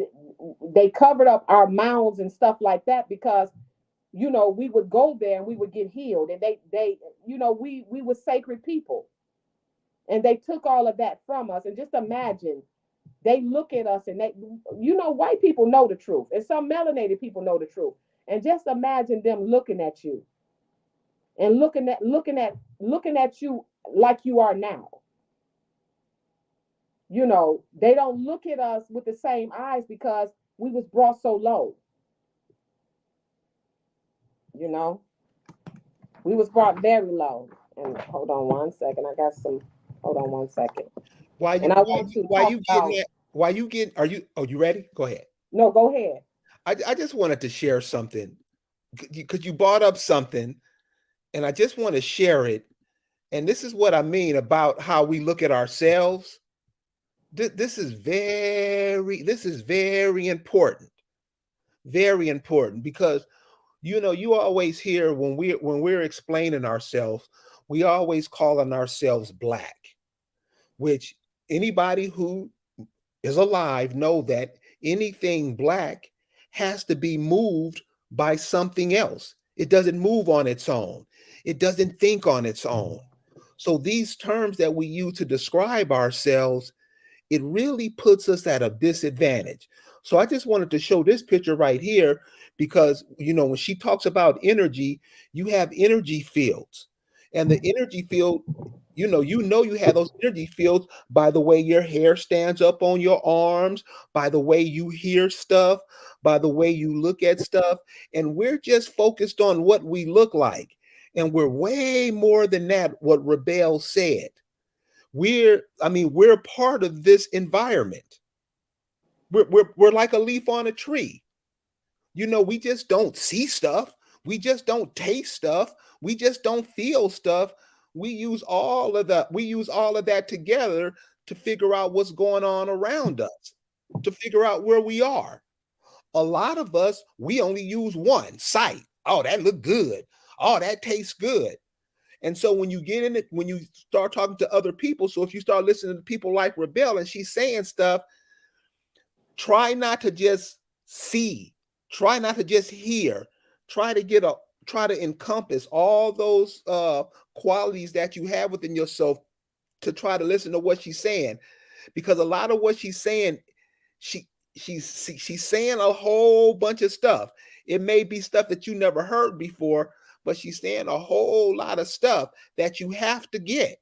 [SPEAKER 2] they covered up our mouths and stuff like that because we would go there and we would get healed, and we were sacred people, and they took all of that from us. And just imagine, they look at us and white people know the truth, and some melanated people know the truth, and just imagine them looking at you and looking at you like you are now. They don't look at us with the same eyes because we was brought so low. you know we was brought very low. And hold on one second, I got some. Hold on one second.
[SPEAKER 1] Why you
[SPEAKER 2] And I want to
[SPEAKER 1] why
[SPEAKER 2] talk
[SPEAKER 1] you getting
[SPEAKER 2] about.
[SPEAKER 1] that? Why you getting? Are you? Oh, you ready? Go ahead.
[SPEAKER 2] No, go ahead.
[SPEAKER 1] I just wanted to share something because you brought up something, and I just want to share it. And this is what I mean about how we look at ourselves. This is very important, very important because you always hear when we're explaining ourselves, we always calling ourselves black, which anybody who is alive know that anything black has to be moved by something else. It doesn't move on its own. It doesn't think on its own. So these terms that we use to describe ourselves, it really puts us at a disadvantage. So I just wanted to show this picture right here because when she talks about energy, you have energy fields. And the energy field, you have those energy fields by the way your hair stands up on your arms, by the way you hear stuff, by the way you look at stuff. And we're just focused on what we look like. And we're way more than that, what Rabel said. We're part of this environment. We're like a leaf on a tree. We just don't see stuff. We just don't taste stuff. We just don't feel stuff. We use all of that together to figure out what's going on around us, to figure out where we are. A lot of us, we only use one sight. Oh, that look good. Oh, that tastes good. And so when you get in it, when you start talking to other people, so if you start listening to people like Rebel and she's saying stuff, try not to just see, try not to just hear, Try to get a try to encompass all those qualities that you have within yourself to try to listen to what she's saying, because a lot of what she's saying, she she's saying a whole bunch of stuff. It may be stuff that you never heard before, but she's saying a whole lot of stuff that you have to get.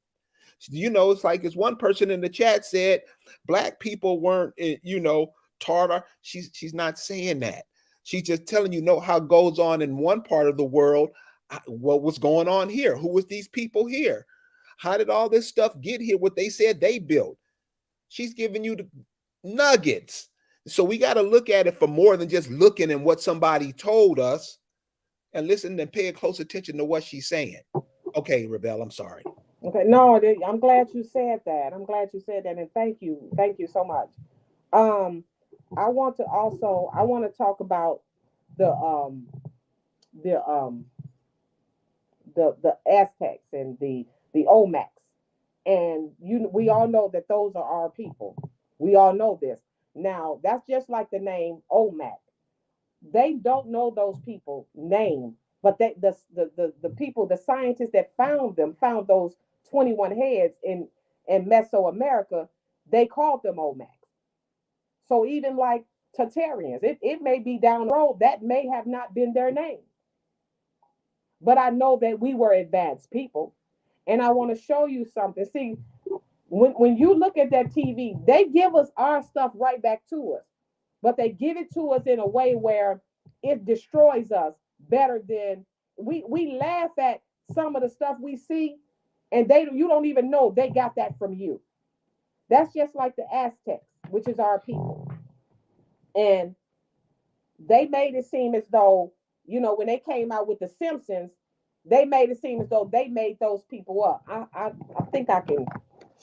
[SPEAKER 1] It's like this one person in the chat said black people weren't, Tartar. She's not saying that. She's just telling you know how it goes on in one part of the world, what was going on here, who was these people here, how did all this stuff get here, what they said they built. She's giving you the nuggets. So we got to look at it for more than just looking at what somebody told us, and listen and pay close attention to what she's saying. Okay, Rabel, I'm sorry.
[SPEAKER 2] Okay, no, I'm glad you said that. I'm glad you said that, and thank you so much. Um, I want to talk about the um the um the Aztecs and the Olmecs, and we all know that those are our people. We all know this. Now that's just like the name Olmec. They don't know those people name, but the people, the scientists that found them, found those 21 heads in Mesoamerica. They called them Olmecs. So even like Tartarians, it may be down the road that may have not been their name, but I know that we were advanced people. And I want to show you something. See, when you look at that TV, they give us our stuff right back to us, but they give it to us in a way where it destroys us better than we laugh at some of the stuff we see, and you don't even know they got that from you. That's just like the Aztecs, which is our people. And they made it seem as though, when they came out with the Simpsons, they made it seem as though they made those people up. I think I can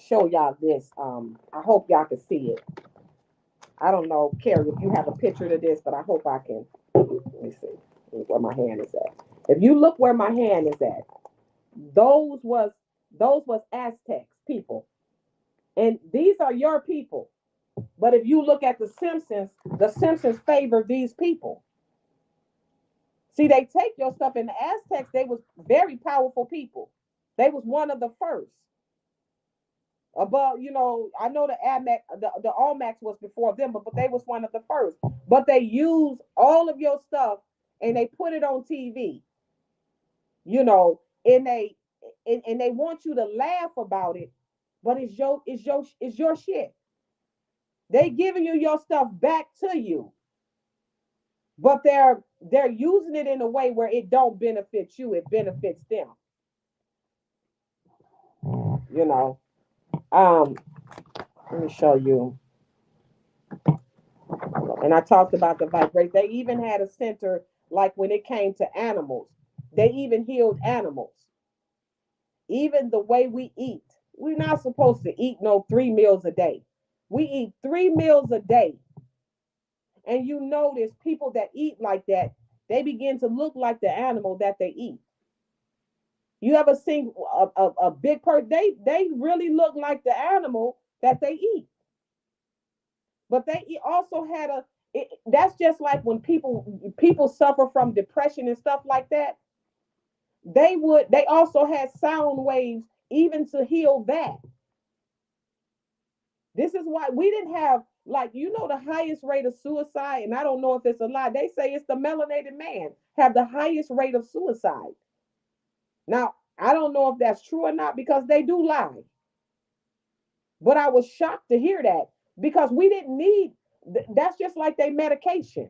[SPEAKER 2] show y'all this. I hope y'all can see it. I don't know, Carrie, if you have a picture of this, but I hope I can. Let me see where my hand is at. If you look where my hand is at, those was those was Aztecs people, and these are your people. But if you look at the Simpsons favor these people. See, they take your stuff. In the Aztecs, they was very powerful people. They was one of the first. Above, I know the Admac, the Almacs was before them, but they was one of the first. But they use all of your stuff and they put it on TV, and they want you to laugh about it, but it's your shit. They giving you your stuff back to you, but they're using it in a way where it don't benefit you, it benefits them. You know. Um, Let me show you. And I talked about the vibrate. They even had a center like when it came to animals. They even healed animals. Even the way we eat. We're not supposed to eat no 3 meals a day. We eat 3 meals a day. And you notice people that eat like that, they begin to look like the animal that they eat. You ever seen a big person? They really look like the animal that they eat. But they also had that's just like when people suffer from depression and stuff like that. They also had sound waves even to heal that. This is why we didn't have, like, the highest rate of suicide, and I don't know if it's a lie. They say it's the melanated man have the highest rate of suicide. Now, I don't know if that's true or not because they do lie. But I was shocked to hear that because we didn't need that's just like their medication.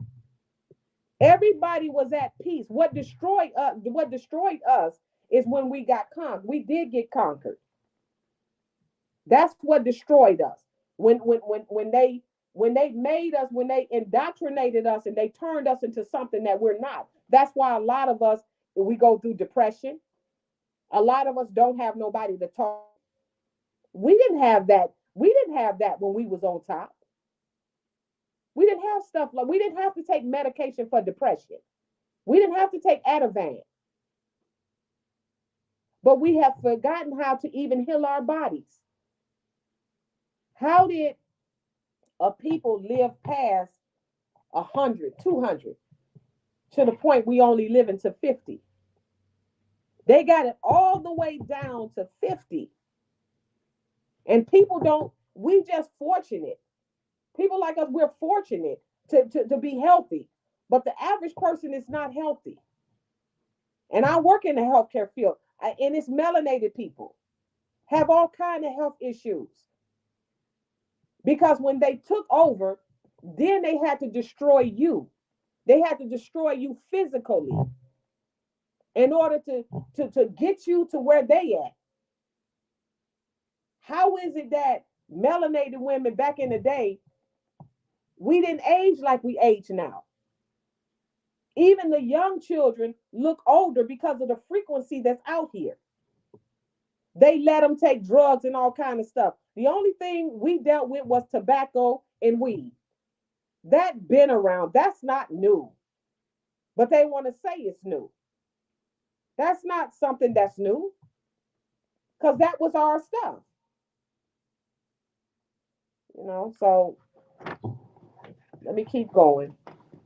[SPEAKER 2] Everybody was at peace. What destroyed us is when we got conquered. We did get conquered. That's what destroyed us. When they made us, when they indoctrinated us and they turned us into something that we're not. That's why a lot of us, we go through depression. A lot of us don't have nobody to talk. We didn't have that. We didn't have that when we was on top. We didn't have stuff like we didn't have to take medication for depression. We didn't have to take Ativan. But we have forgotten how to even heal our bodies. How did a people live past 100, 200? to the point we only living to 50. They got it all the way down to 50. And people don't, we just fortunate. People like us, we're fortunate to be healthy. But the average person is not healthy. And I work in the healthcare field, and it's melanated people have all kind of health issues because when they took over, then they had to destroy you. They had to destroy you physically in order to get you to where they at. How is it that melanated women back in the day, we didn't age like we age now? Even the young children look older because of the frequency that's out here. They let them take drugs and all kind of stuff. The only thing we dealt with was tobacco and weed. That been around. That's not new. But they want to say it's new. That's not something that's new because that was our stuff. So let me keep going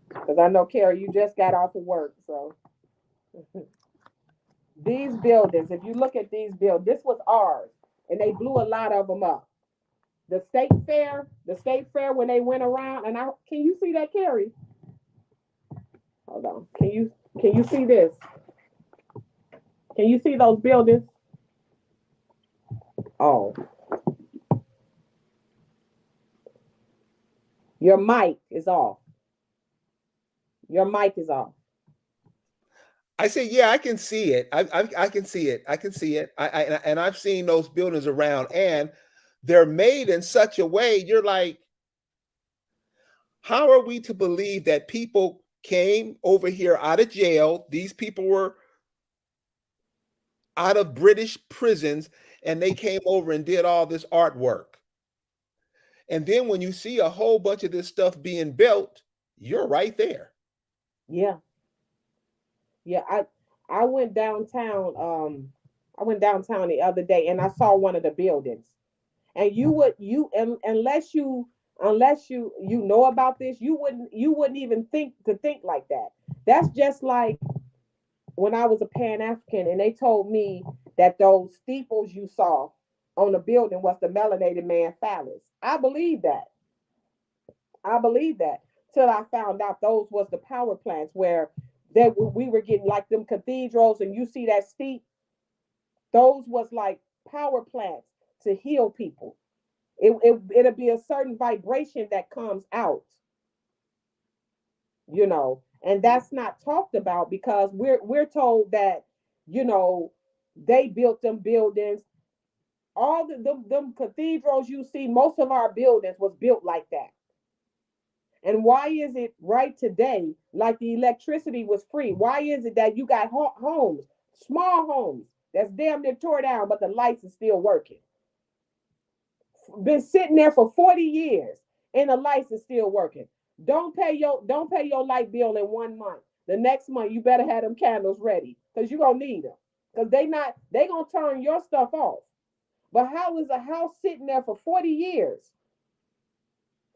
[SPEAKER 2] because I know, Carrie, you just got off of work. So these buildings, if you look at these buildings, this was ours and they blew a lot of them up. The state fair when they went around, and can you see that, Carrie? Hold on. Can you see this? Can you see those buildings? Oh, your mic is off. Your mic is off.
[SPEAKER 1] I say, yeah, I can see it. I can see it. I can see it. And I've seen those buildings around, and they're made in such a way. You're like, how are we to believe that people came over here out of jail? These people were out of British prisons, and they came over and did all this artwork. And then when you see a whole bunch of this stuff being built, you're right there.
[SPEAKER 2] Yeah. Yeah. I went downtown. I went downtown the other day and I saw one of the buildings. And unless you know about this, you wouldn't even think like that. That's just like when I was a Pan African and they told me that those steeples you saw on the building was the melanated man phallus. I believe that. I believe that till I found out those was the power plants where that we were getting like them cathedrals and you see that steep. Those was like power plants to heal people. It'll be a certain vibration that comes out, and that's not talked about because we're told that, you know, they built them buildings. All them cathedrals you see, most of our buildings was built like that. And why is it right today, like the electricity was free? Why is it that you got homes, small homes, that's damn near tore down, but the lights are still working? Been sitting there for 40 years and the lights are still working. Don't pay your light bill in 1 month. The next month you better have them candles ready because you're gonna need them. Because they gonna turn your stuff off. But how is a house sitting there for 40 years?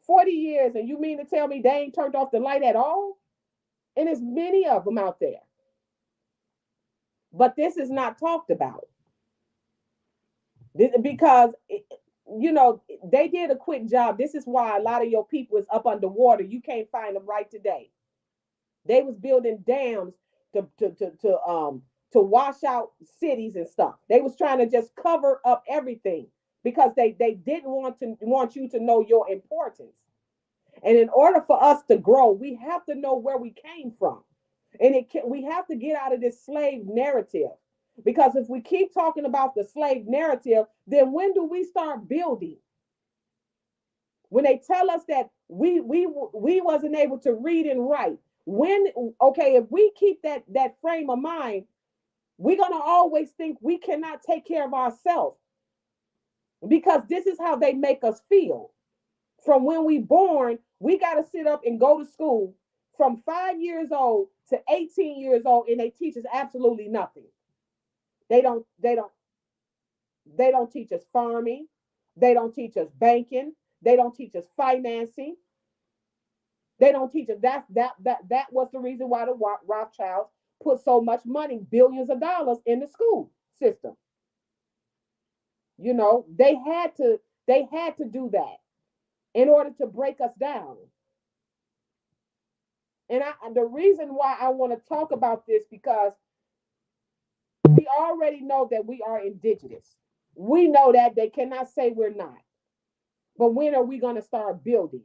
[SPEAKER 2] 40 years, and you mean to tell me they ain't turned off the light at all? And there's many of them out there. But this is not talked about. Because they did a quick job. This is why a lot of your people is up underwater. You can't find them right today. They was building dams to wash out cities and stuff. They was trying to just cover up everything because they didn't want you to know your importance. And in order for us to grow, we have to know where we came from. And we have to get out of this slave narrative. Because if we keep talking about the slave narrative, then when do we start building? When they tell us that we wasn't able to read and write, if we keep that frame of mind, we're gonna always think we cannot take care of ourselves because this is how they make us feel. From when we born, we got to sit up and go to school from 5 years old to 18 years old, and they teach us absolutely nothing. They don't teach us farming. They don't teach us banking. They don't teach us financing. They don't teach it. That was the reason why the Rothschilds put so much money, billions of dollars, in the school system. You know, they had to do that in order to break us down. And the reason why I want to talk about this, because we already know that we are indigenous. We know that they cannot say we're not. But when are we going to start building?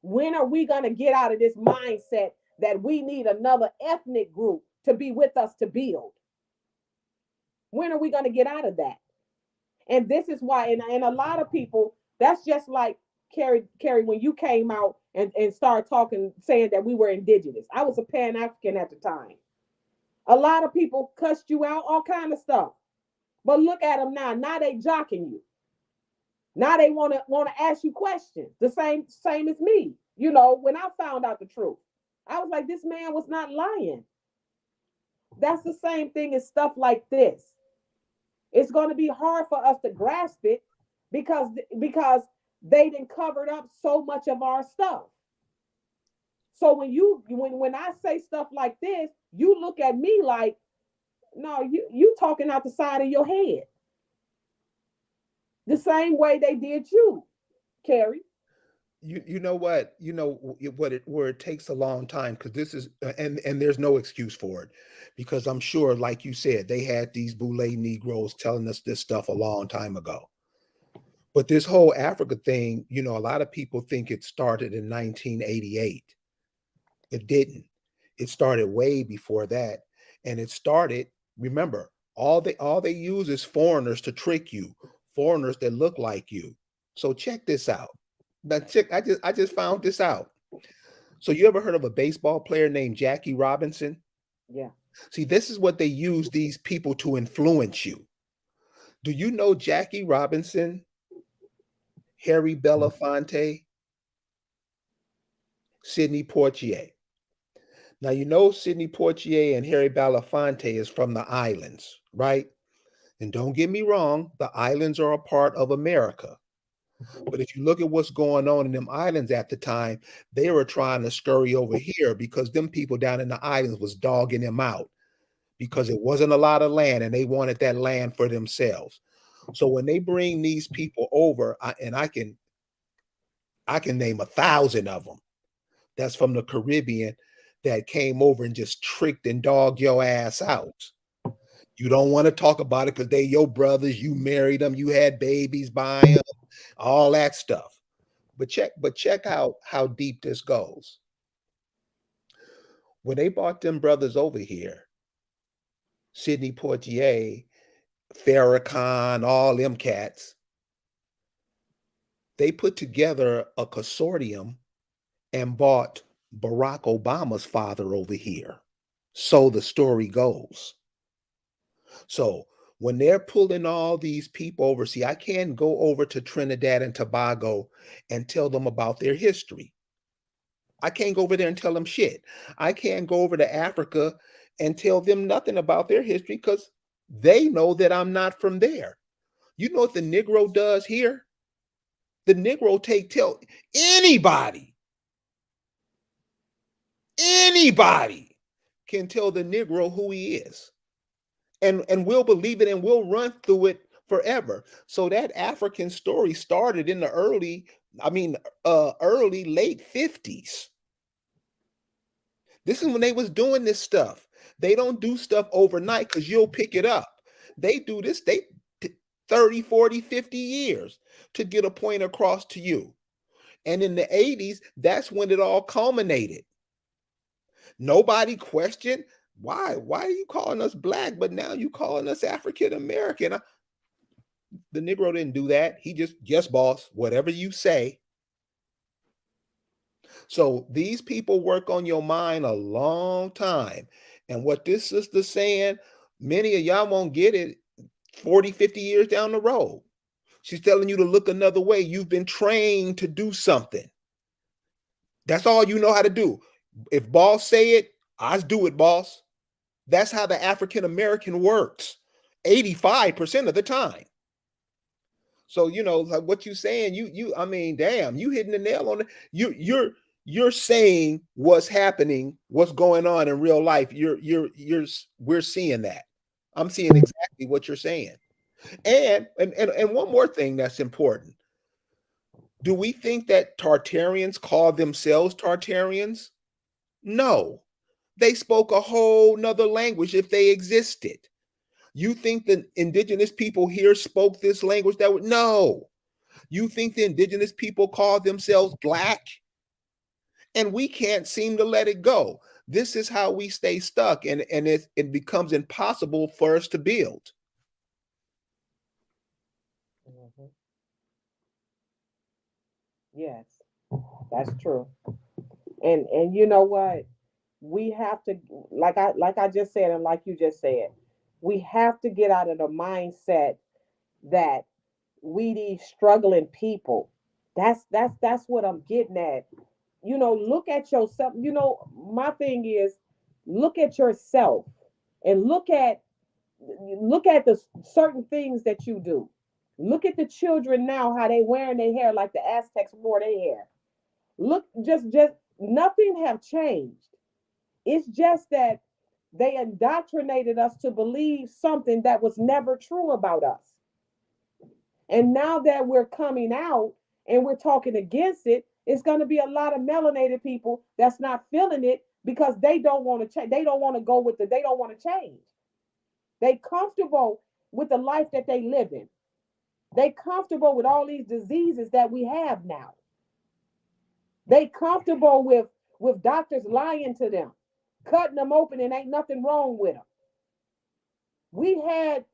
[SPEAKER 2] When are we going to get out of this mindset that we need another ethnic group to be with us to build? When are we going to get out of that? And this is why, and a lot of people, that's just like Carrie, when you came out and started talking, saying that we were indigenous. I was a Pan African at the time. A lot of people cussed you out, all kind of stuff. But look at them now. Now they jocking you. Now they want to ask you questions. The same as me. You know, when I found out the truth, I was like, this man was not lying. That's the same thing as stuff like this. It's going to be hard for us to grasp it because they done covered up so much of our stuff. So when I say stuff like this, you look at me like, no, you talking out the side of your head. The same way they did you, Carrie.
[SPEAKER 1] You know what, where it takes a long time, because this is and there's no excuse for it, because I'm sure, like you said, they had these Boule Negroes telling us this stuff a long time ago. But this whole Africa thing, a lot of people think it started in 1988. It didn't. It started way before that. And it started, remember, all they use is foreigners to trick you, foreigners that look like you. So check this out. Now check, I just found this out. So you ever heard of a baseball player named Jackie Robinson?
[SPEAKER 2] Yeah.
[SPEAKER 1] See, this is what they use these people to influence you. Do you know Jackie Robinson, Harry Belafonte, Sidney Poitier? Now, Sidney Poitier and Harry Belafonte is from the islands, right? And don't get me wrong, the islands are a part of America. But if you look at what's going on in them islands at the time, they were trying to scurry over here because them people down in the islands was dogging them out because it wasn't a lot of land and they wanted that land for themselves. So when they bring these people over, and I can name 1,000 of them that's from the Caribbean that came over and just tricked and dogged your ass out. You don't want to talk about it because they your brothers, you married them, you had babies by them, all that stuff. But check out how deep this goes. When they brought them brothers over here, Sidney Poitier, Farrakhan, all them cats, they put together a consortium and bought Barack Obama's father over here. So the story goes. So when they're pulling all these people over, see, I can't go over to Trinidad and Tobago and tell them about their history. I can't go over there and tell them shit. I can't go over to Africa and tell them nothing about their history because they know that I'm not from there. You know what the Negro does here? The Negro tell anybody can tell the Negro who he is. And we'll believe it and we'll run through it forever. So that African story started in the early late 50s. This is when they was doing this stuff. They don't do stuff overnight because you'll pick it up. They do this, 30, 40, 50 years to get a point across to you. And in the 80s, that's when it all culminated. Nobody questioned, why are you calling us black, but now you calling us African American? The Negro didn't do that. He just, yes, boss, whatever you say. So these people work on your mind a long time. And what this sister's saying, many of y'all won't get it 40, 50 years down the road. She's telling you to look another way. You've been trained to do something. That's all you know how to do. If boss say it, I do it, boss. That's how the African American works 85% of the time. So like what you saying, I mean, damn, you hitting the nail on it. You're saying what's happening, what's going on in real life. We're seeing that. I'm seeing exactly what you're saying. And one more thing that's important. Do we think that Tartarians call themselves Tartarians? No. They spoke a whole nother language if they existed. You think the indigenous people here spoke this language that would no. You think the indigenous people call themselves black? And we can't seem to let it go. This is how we stay stuck, and it becomes impossible for us to build.
[SPEAKER 2] Mhm. Yes, that's true. And you know what? We have to, like I just said, and like you just said, we have to get out of the mindset that we these struggling people. That's what I'm getting at. Look at yourself. My thing is, look at yourself and look at the certain things that you do. Look at the children now, how they wearing their hair like the Aztecs wore their hair. Look, just nothing have changed. It's just that they indoctrinated us to believe something that was never true about us. And now that we're coming out and we're talking against it, it's going to be a lot of melanated people that's not feeling it because they don't want to change. They don't want to go with they don't want to change. They comfortable with the life that they live in. They comfortable with all these diseases that we have now. They comfortable with doctors lying to them, cutting them open, and ain't nothing wrong with them. We had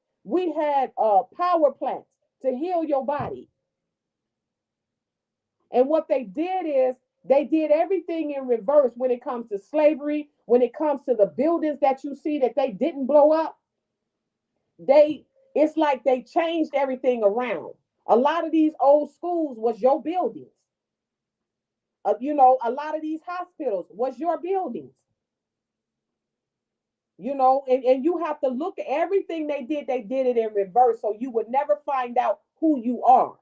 [SPEAKER 2] power plants to heal your body. And what they did is they did everything in reverse when it comes to slavery, when it comes to the buildings that you see that they didn't blow up. It's like they changed everything around. A lot of these old schools was your buildings. A lot of these hospitals was your buildings. And you have to look at everything they did it in reverse, so you would never find out who you are.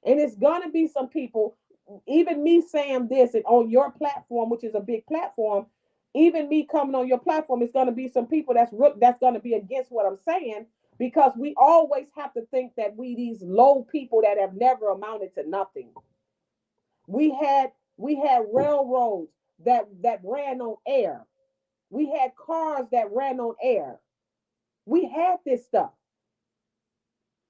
[SPEAKER 2] And it's gonna be some people, even me saying this and on your platform, which is a big platform, even me coming on your platform, it's gonna be some people that's gonna be against what I'm saying, because we always have to think that we these low people that have never amounted to nothing. We had railroads that ran on air. We had cars that ran on air. We had this stuff,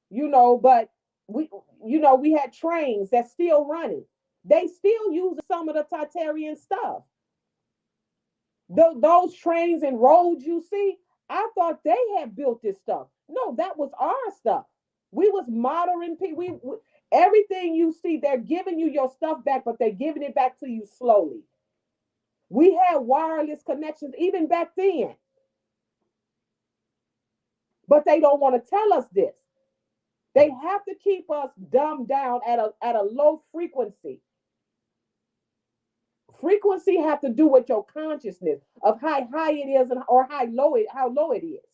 [SPEAKER 2] but we had trains that's still running. They still use some of the Tartarian stuff. Those trains and roads you see, I thought they had built this stuff. No, that was our stuff. We was modern people. Everything you see, they're giving you your stuff back, but they're giving it back to you slowly. We had wireless connections even back then, but they don't want to tell us this. They have to keep us dumbed down at a low frequency. Frequency have to do with your consciousness of how high it is or how low it is.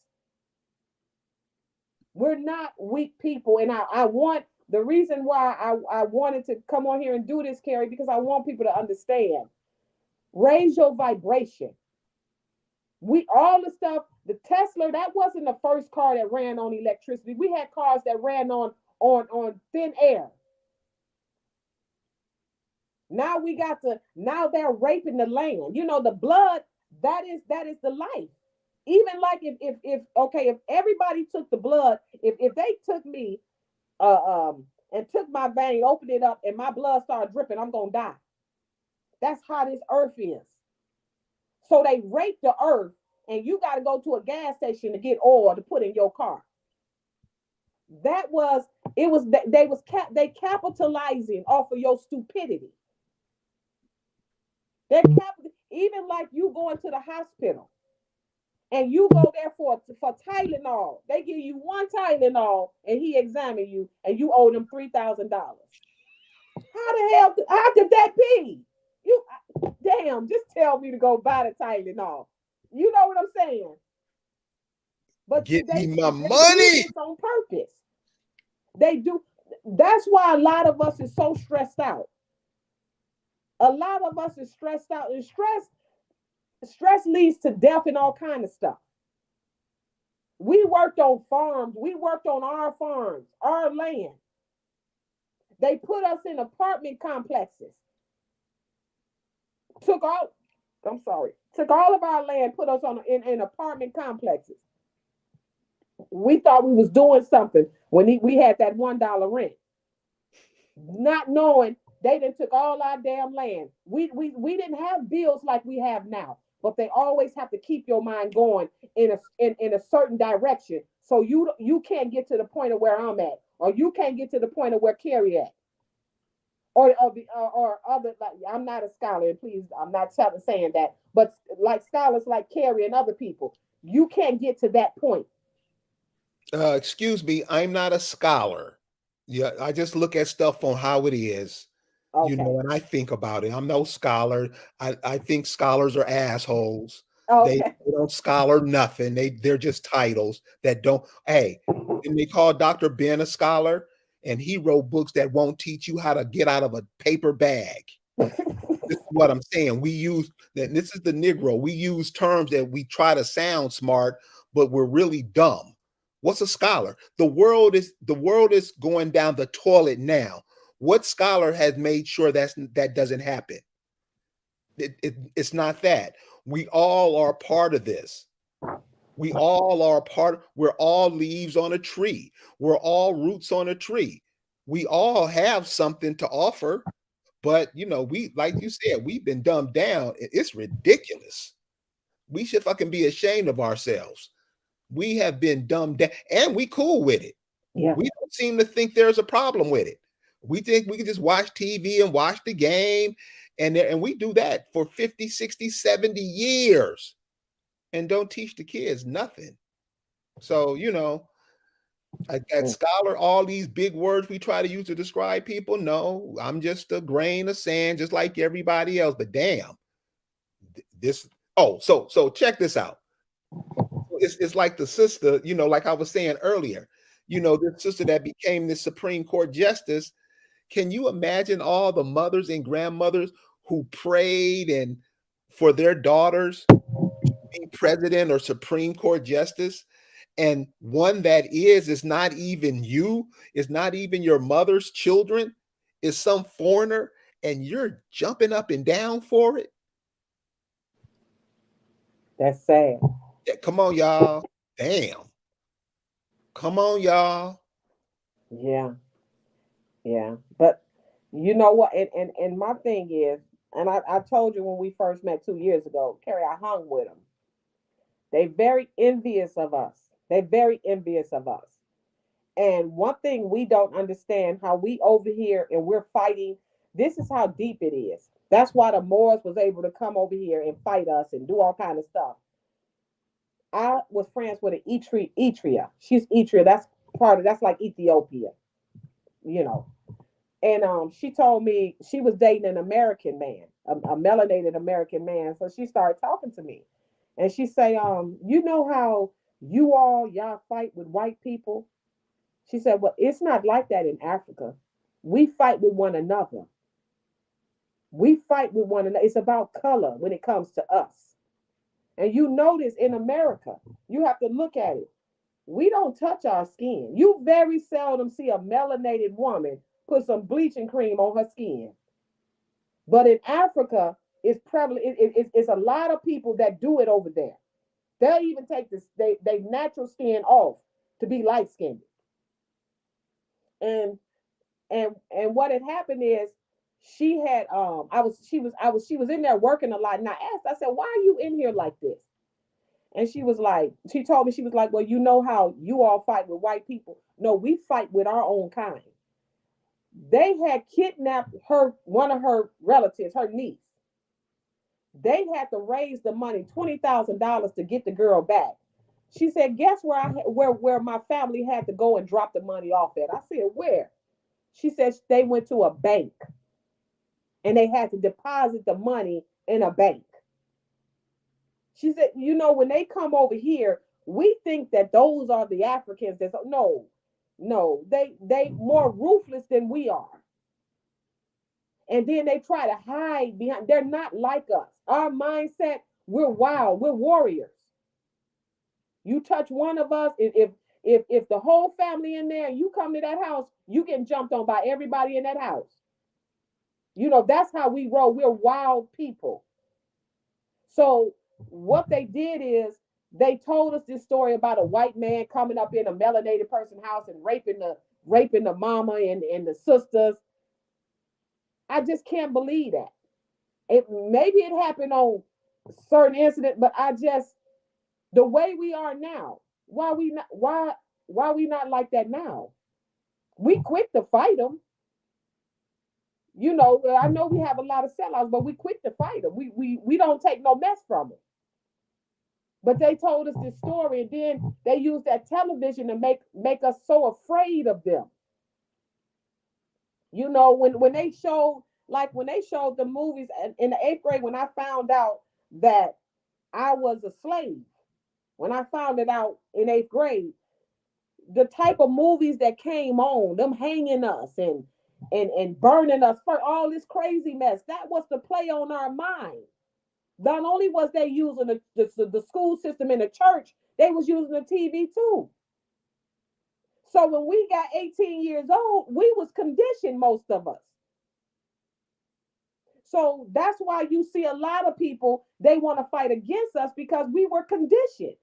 [SPEAKER 2] We're not weak people, and I want the reason why I wanted to come on here and do this, Carrie, because I want people to understand. Raise your vibration. We all the stuff, the Tesla, that wasn't the first car that ran on electricity. We had cars that ran on thin air. Now they're raping the land. The blood, that is the life. Even like if everybody took the blood, if they took me and took my vein, opened it up, and my blood started dripping, I'm gonna die. That's how this earth is. So they rape the earth, and you got to go to a gas station to get oil to put in your car. That was it was they capitalizing off of your stupidity. Even like you going to the hospital and you go there for Tylenol. They give you one Tylenol and he examine you and you owe them $3,000. How the hell? How could that be? You damn! Just tell me to go buy the Tylenol. You know what I'm saying? But see,
[SPEAKER 1] Get me my
[SPEAKER 2] they do
[SPEAKER 1] money.
[SPEAKER 2] this on purpose. They do. That's why a lot of us is so stressed out. A lot of us is stressed out, and stress leads to death and all kind of stuff. We worked on farms. We worked on our farms, our land. They put us in apartment complexes. Took all. I'm sorry. Took all of our land, put us on in apartment complexes. We thought we was doing something when we had that $1 rent, not knowing they done took all our damn land. We didn't have bills like we have now, but they always have to keep your mind going in a certain direction, so you can't get to the point of where I'm at, or you can't get to the point of where Carrie at, or other. Like, I'm not a scholar, and please, I'm not saying that, but like scholars like Carrie and other people, you can't get to that point.
[SPEAKER 1] Excuse me, I'm not a scholar. Yeah, I just look at stuff on how it is,
[SPEAKER 2] Okay.
[SPEAKER 1] and I think about it. I'm no scholar. I think scholars are assholes. They,
[SPEAKER 2] Okay.
[SPEAKER 1] they don't scholar nothing. They're just titles that don't. Hey, and they call Dr. Ben a scholar, and he wrote books that won't teach you how to get out of a paper bag. This is what I'm saying. We use that. This is the Negro. We use terms that we try to sound smart, but we're really dumb. What's a scholar? The world is going down the toilet now. What scholar has made sure that doesn't happen? It's not that. We all are part of this. We all are part. We're all leaves on a tree. We're all roots on a tree. We all have something to offer. But we, like you said, we've been dumbed down. It's ridiculous. We should fucking be ashamed of ourselves. We have been dumbed down, and we cool with it.
[SPEAKER 2] Yeah.
[SPEAKER 1] We don't seem to think there's a problem with it. We think we can just watch TV and watch the game, and we do that for 50, 60, 70 years and don't teach the kids nothing. So, at scholar, all these big words we try to use to describe people. No, I'm just a grain of sand, just like everybody else. But damn, this. Oh, so check this out. It's like the sister, like I was saying earlier. This sister that became this Supreme Court justice. Can you imagine all the mothers and grandmothers who prayed and for their daughters to be president or Supreme Court justice? And one that is not even you, is not even your mother's children, is some foreigner, and you're jumping up and down for it.
[SPEAKER 2] That's sad.
[SPEAKER 1] Yeah, come on, y'all. Damn. Come on, y'all.
[SPEAKER 2] Yeah. Yeah. But you know what? And my thing is, and I told you when we first met 2 years ago, Carrie, I hung with them. They very envious of us. They very envious of us. And one thing we don't understand, how we over here and we're fighting. This is how deep it is. That's why the Moors was able to come over here and fight us and do all kind of stuff. I was friends with an Etria. She's Etria. That's like Ethiopia, you know. And she told me she was dating an American man, a melanated American man. So she started talking to me, and she say, you know how y'all fight with white people? She said, well, it's not like that in Africa. We fight with one another. We fight with one another. It's about color when it comes to us. And you notice in America, you have to look at it. We don't touch our skin. You very seldom see a melanated woman put some bleaching cream on her skin. But in Africa, it's prevalent. It's a lot of people that do it over there. They'll even take they natural skin off to be light skinned. And what had happened is she had she was in there working a lot. And I asked, I said, why are you in here like this? And she told me, she was like, well, you know how you all fight with white people? No, we fight with our own kind. They had kidnapped one of her relatives, her niece. They had to raise the money, $20,000 to get the girl back. She said, guess where my family had to go and drop the money off at? I said, where? She said they went to a bank and they had to deposit the money in a bank. She said, when they come over here, we think that those are the Africans. No, No, they more ruthless than we are. And then they try to hide behind. They're not like us. Our mindset, we're wild. We're warriors. You touch one of us, if the whole family in there, and you come to that house, you get jumped on by everybody in that house. That's how we roll. We're wild people. So what they did is they told us this story about a white man coming up in a melanated person's house and raping the mama and the sisters. I just can't believe that. Maybe it happened on certain incident, but I just the way we are now. Why we not like that now? We quick to fight them. I know we have a lot of sellouts, but we quick to fight them. We don't take no mess from them. But they told us this story, and then they used that television to make us so afraid of them. When they showed the movies in the eighth grade, when I found out that I was a slave, when I found it out in eighth grade, the type of movies that came on, them hanging us and burning us for all this crazy mess, that was to play on our mind. Not only was they using the school system in the church, they was using the TV too. So when we got 18 years old, we was conditioned, most of us. So that's why you see a lot of people, they want to fight against us because we were conditioned.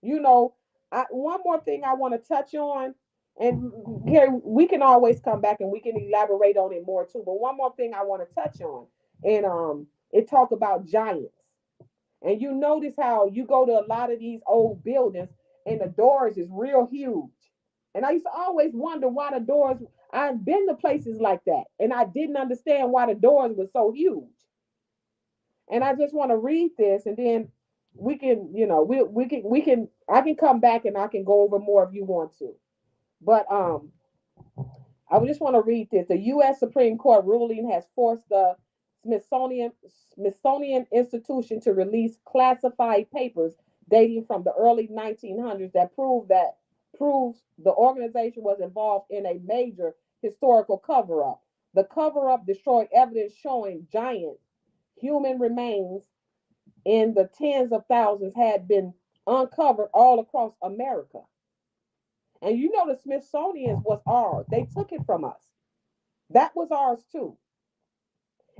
[SPEAKER 2] You know, one more thing I want to touch on, and here we can always come back and we can elaborate on it more too. But one more thing I want to touch on, and it talk about giants. And you notice how you go to a lot of these old buildings and the doors is real huge. And I used to always wonder why the doors. I've been to places like that, and I didn't understand why the doors were so huge. And I just want to read this, and then we can, we can. I can come back and I can go over more if you want to. But I just want to read this. The U.S. Supreme Court ruling has forced the Smithsonian Smithsonian Institution to release classified papers dating from the early 1900s that proves the organization was involved in a major historical cover-up. The cover-up destroyed evidence showing giant human remains in the tens of thousands had been uncovered all across America. And the Smithsonian was ours. They took it from us. That was ours too.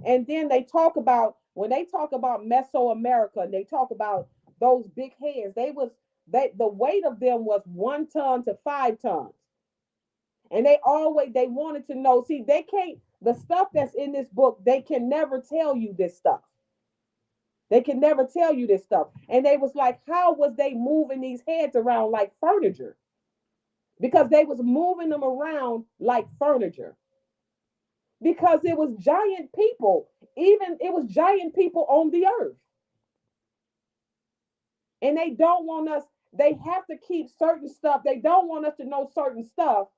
[SPEAKER 2] And then when they talk about Mesoamerica and they talk about those big heads, the weight of them was 1 ton to 5 tons. And they wanted to know, see, they can't the stuff that's in this book, they can never tell you this stuff. They can never tell you this stuff. And they was like, how was they moving these heads around like furniture? Because they was moving them around like furniture. Because it was giant people. Even it was giant people on the earth. And they have to keep certain stuff. They don't want us to know certain stuff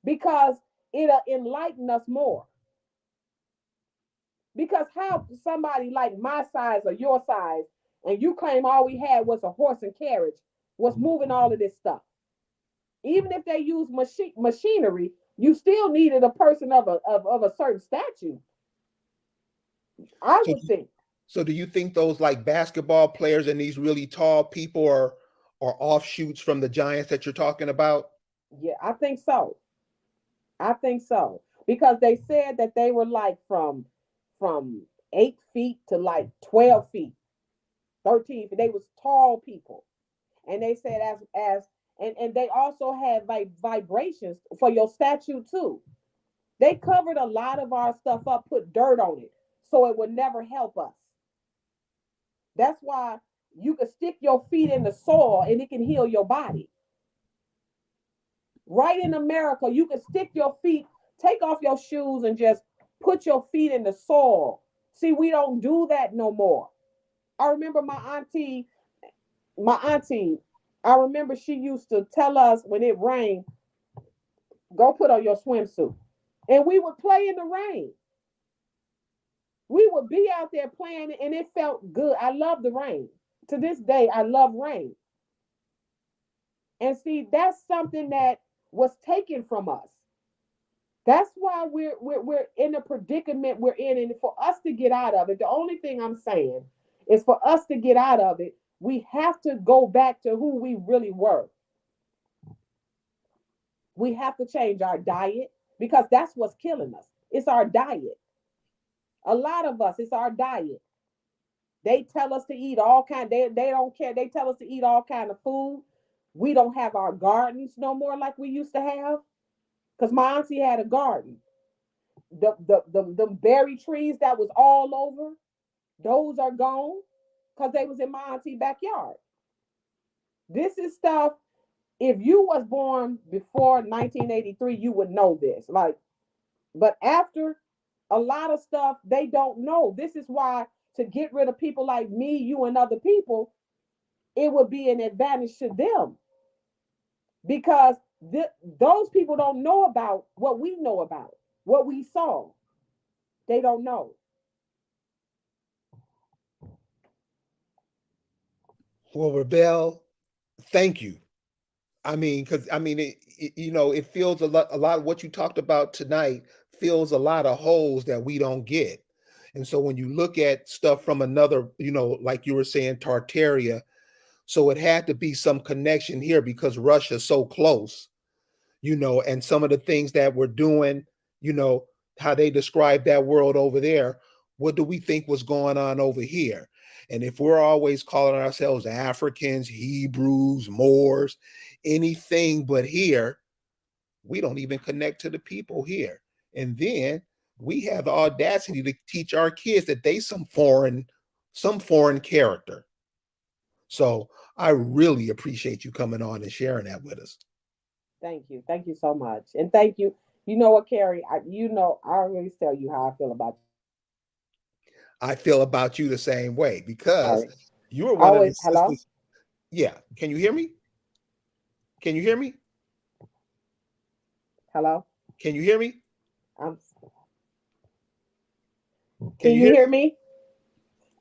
[SPEAKER 2] because it'll enlighten us more. Because how somebody like my size or your size, and you claim all we had was a horse and carriage, was moving all of this stuff. Even if they use machinery, you still needed a person of a certain stature. I
[SPEAKER 1] So,
[SPEAKER 2] would think.
[SPEAKER 1] so do you think those like basketball players and these really tall people are offshoots from the giants that you're talking about?
[SPEAKER 2] Yeah, I think so. I think so. Because they said that they were like from 8 feet to like 12 feet, 13 feet. They was tall people. And they said and they also had like vibrations for your statue too. They covered a lot of our stuff up, put dirt on it, so it would never help us. That's why you can stick your feet in the soil and it can heal your body. Right in America, you can stick your feet, take off your shoes, and just put your feet in the soil. See, we don't do that no more. I remember my auntie, I remember she used to tell us when it rained, go put on your swimsuit. And we would play in the rain. We would be out there playing and it felt good. I love the rain. To this day, I love rain. And see, that's something that was taken from us. That's why we're in the predicament we're in. And for us to get out of it, the only thing I'm saying is for us to get out of it, we have to go back to who we really were. We have to change our diet because that's what's killing us. It's our diet. A lot of us, it's our diet. They tell us to eat all kind. They don't care. They tell us to eat all kind of food. We don't have our gardens no more like we used to have. Cause my auntie had a garden. The berry trees that was all over, those are gone. Cause they was in my auntie backyard. This is stuff. If you was born before 1983, you would know this. Like, but after, a lot of stuff they don't know. This is why to get rid of people like me, you, and other people, it would be an advantage to them because those people don't know about what we know about, what we saw. They don't know.
[SPEAKER 1] Well, Rebel, thank you. I mean, because I mean, it fills a lot. A lot of what you talked about tonight fills a lot of holes that we don't get. And so when you look at stuff from another, like you were saying, Tartaria, so it had to be some connection here because Russia's so close, and some of the things that we're doing, you know, how they describe that world over there. What do we think was going on over here? And if we're always calling ourselves Africans, Hebrews, Moors, anything but here, we don't even connect to the people here. And then we have the audacity to teach our kids that they some foreign character. So I really appreciate you coming on and sharing that with us.
[SPEAKER 2] Thank you so much, and thank you. You know what, Carrie? I always tell you how I feel about you.
[SPEAKER 1] I feel about you the same way because
[SPEAKER 2] Sorry.
[SPEAKER 1] you are one of the
[SPEAKER 2] Always hello,
[SPEAKER 1] sisters. Yeah. Can you hear me? Can you hear me?
[SPEAKER 2] hello.
[SPEAKER 1] Can you hear me?
[SPEAKER 2] I'm.
[SPEAKER 1] Can
[SPEAKER 2] Can
[SPEAKER 1] you
[SPEAKER 2] you
[SPEAKER 1] hear
[SPEAKER 2] hear
[SPEAKER 1] me?
[SPEAKER 2] me?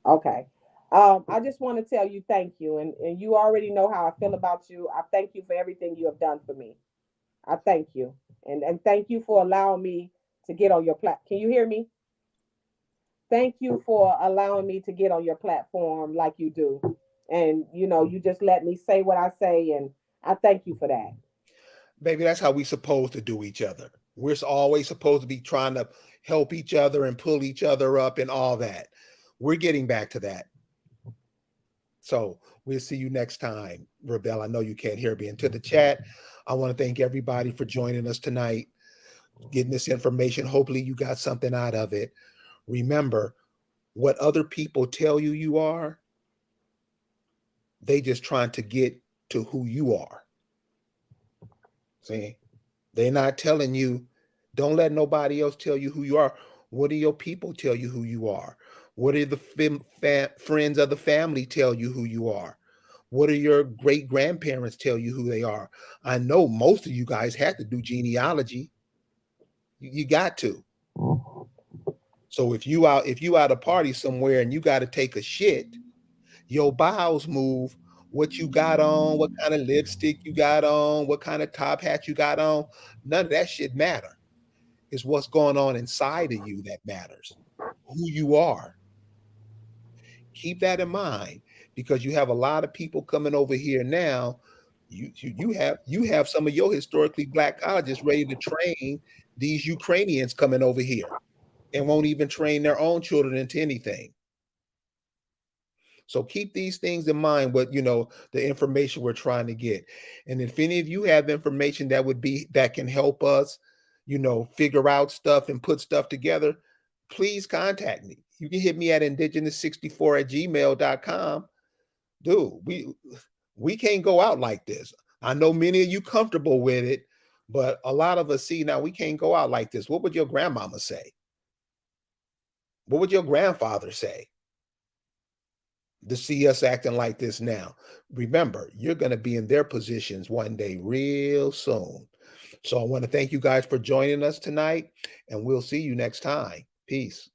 [SPEAKER 2] Okay. I just want to tell you thank you, and you already know how I feel about you. I thank you for everything you have done for me. I thank you, and thank you for allowing me to get on your plat. Can you hear me? Thank you for allowing me to get on your platform like you do, and you just let me say what I say, and I thank you for that.
[SPEAKER 1] Baby, that's how we supposed to do each other. We're always supposed to be trying to help each other and pull each other up and all that. We're getting back to that. So we'll see you next time, Rebel. I know you can't hear me. And to the chat, I want to thank everybody for joining us tonight, getting this information. Hopefully, you got something out of it. Remember, what other people tell you you are, they just trying to get to who you are. See, they're not telling you, don't let nobody else tell you who you are. What do your people tell you who you are? What do the friends of the family tell you who you are? What do your great grandparents tell you who they are? I know most of you guys had to do genealogy. You got to. So if you out a party somewhere and you got to take a shit, your bowels move. What you got on, what kind of lipstick you got on, what kind of top hat you got on, none of that shit matter. It's what's going on inside of you that matters. Who you are. Keep that in mind because you have a lot of people coming over here now. You have some of your historically black colleges ready to train these Ukrainians coming over here and won't even train their own children into anything. So keep these things in mind, what the information we're trying to get. And if any of you have information that can help us, figure out stuff and put stuff together, please contact me. You can hit me at indigenous64@gmail.com. Dude, we can't go out like this. I know many of you comfortable with it, but a lot of us see now we can't go out like this. What would your grandmama say? What would your grandfather say to see us acting like this now? Remember, you're going to be in their positions one day real soon. So I want to thank you guys for joining us tonight, and we'll see you next time. Peace.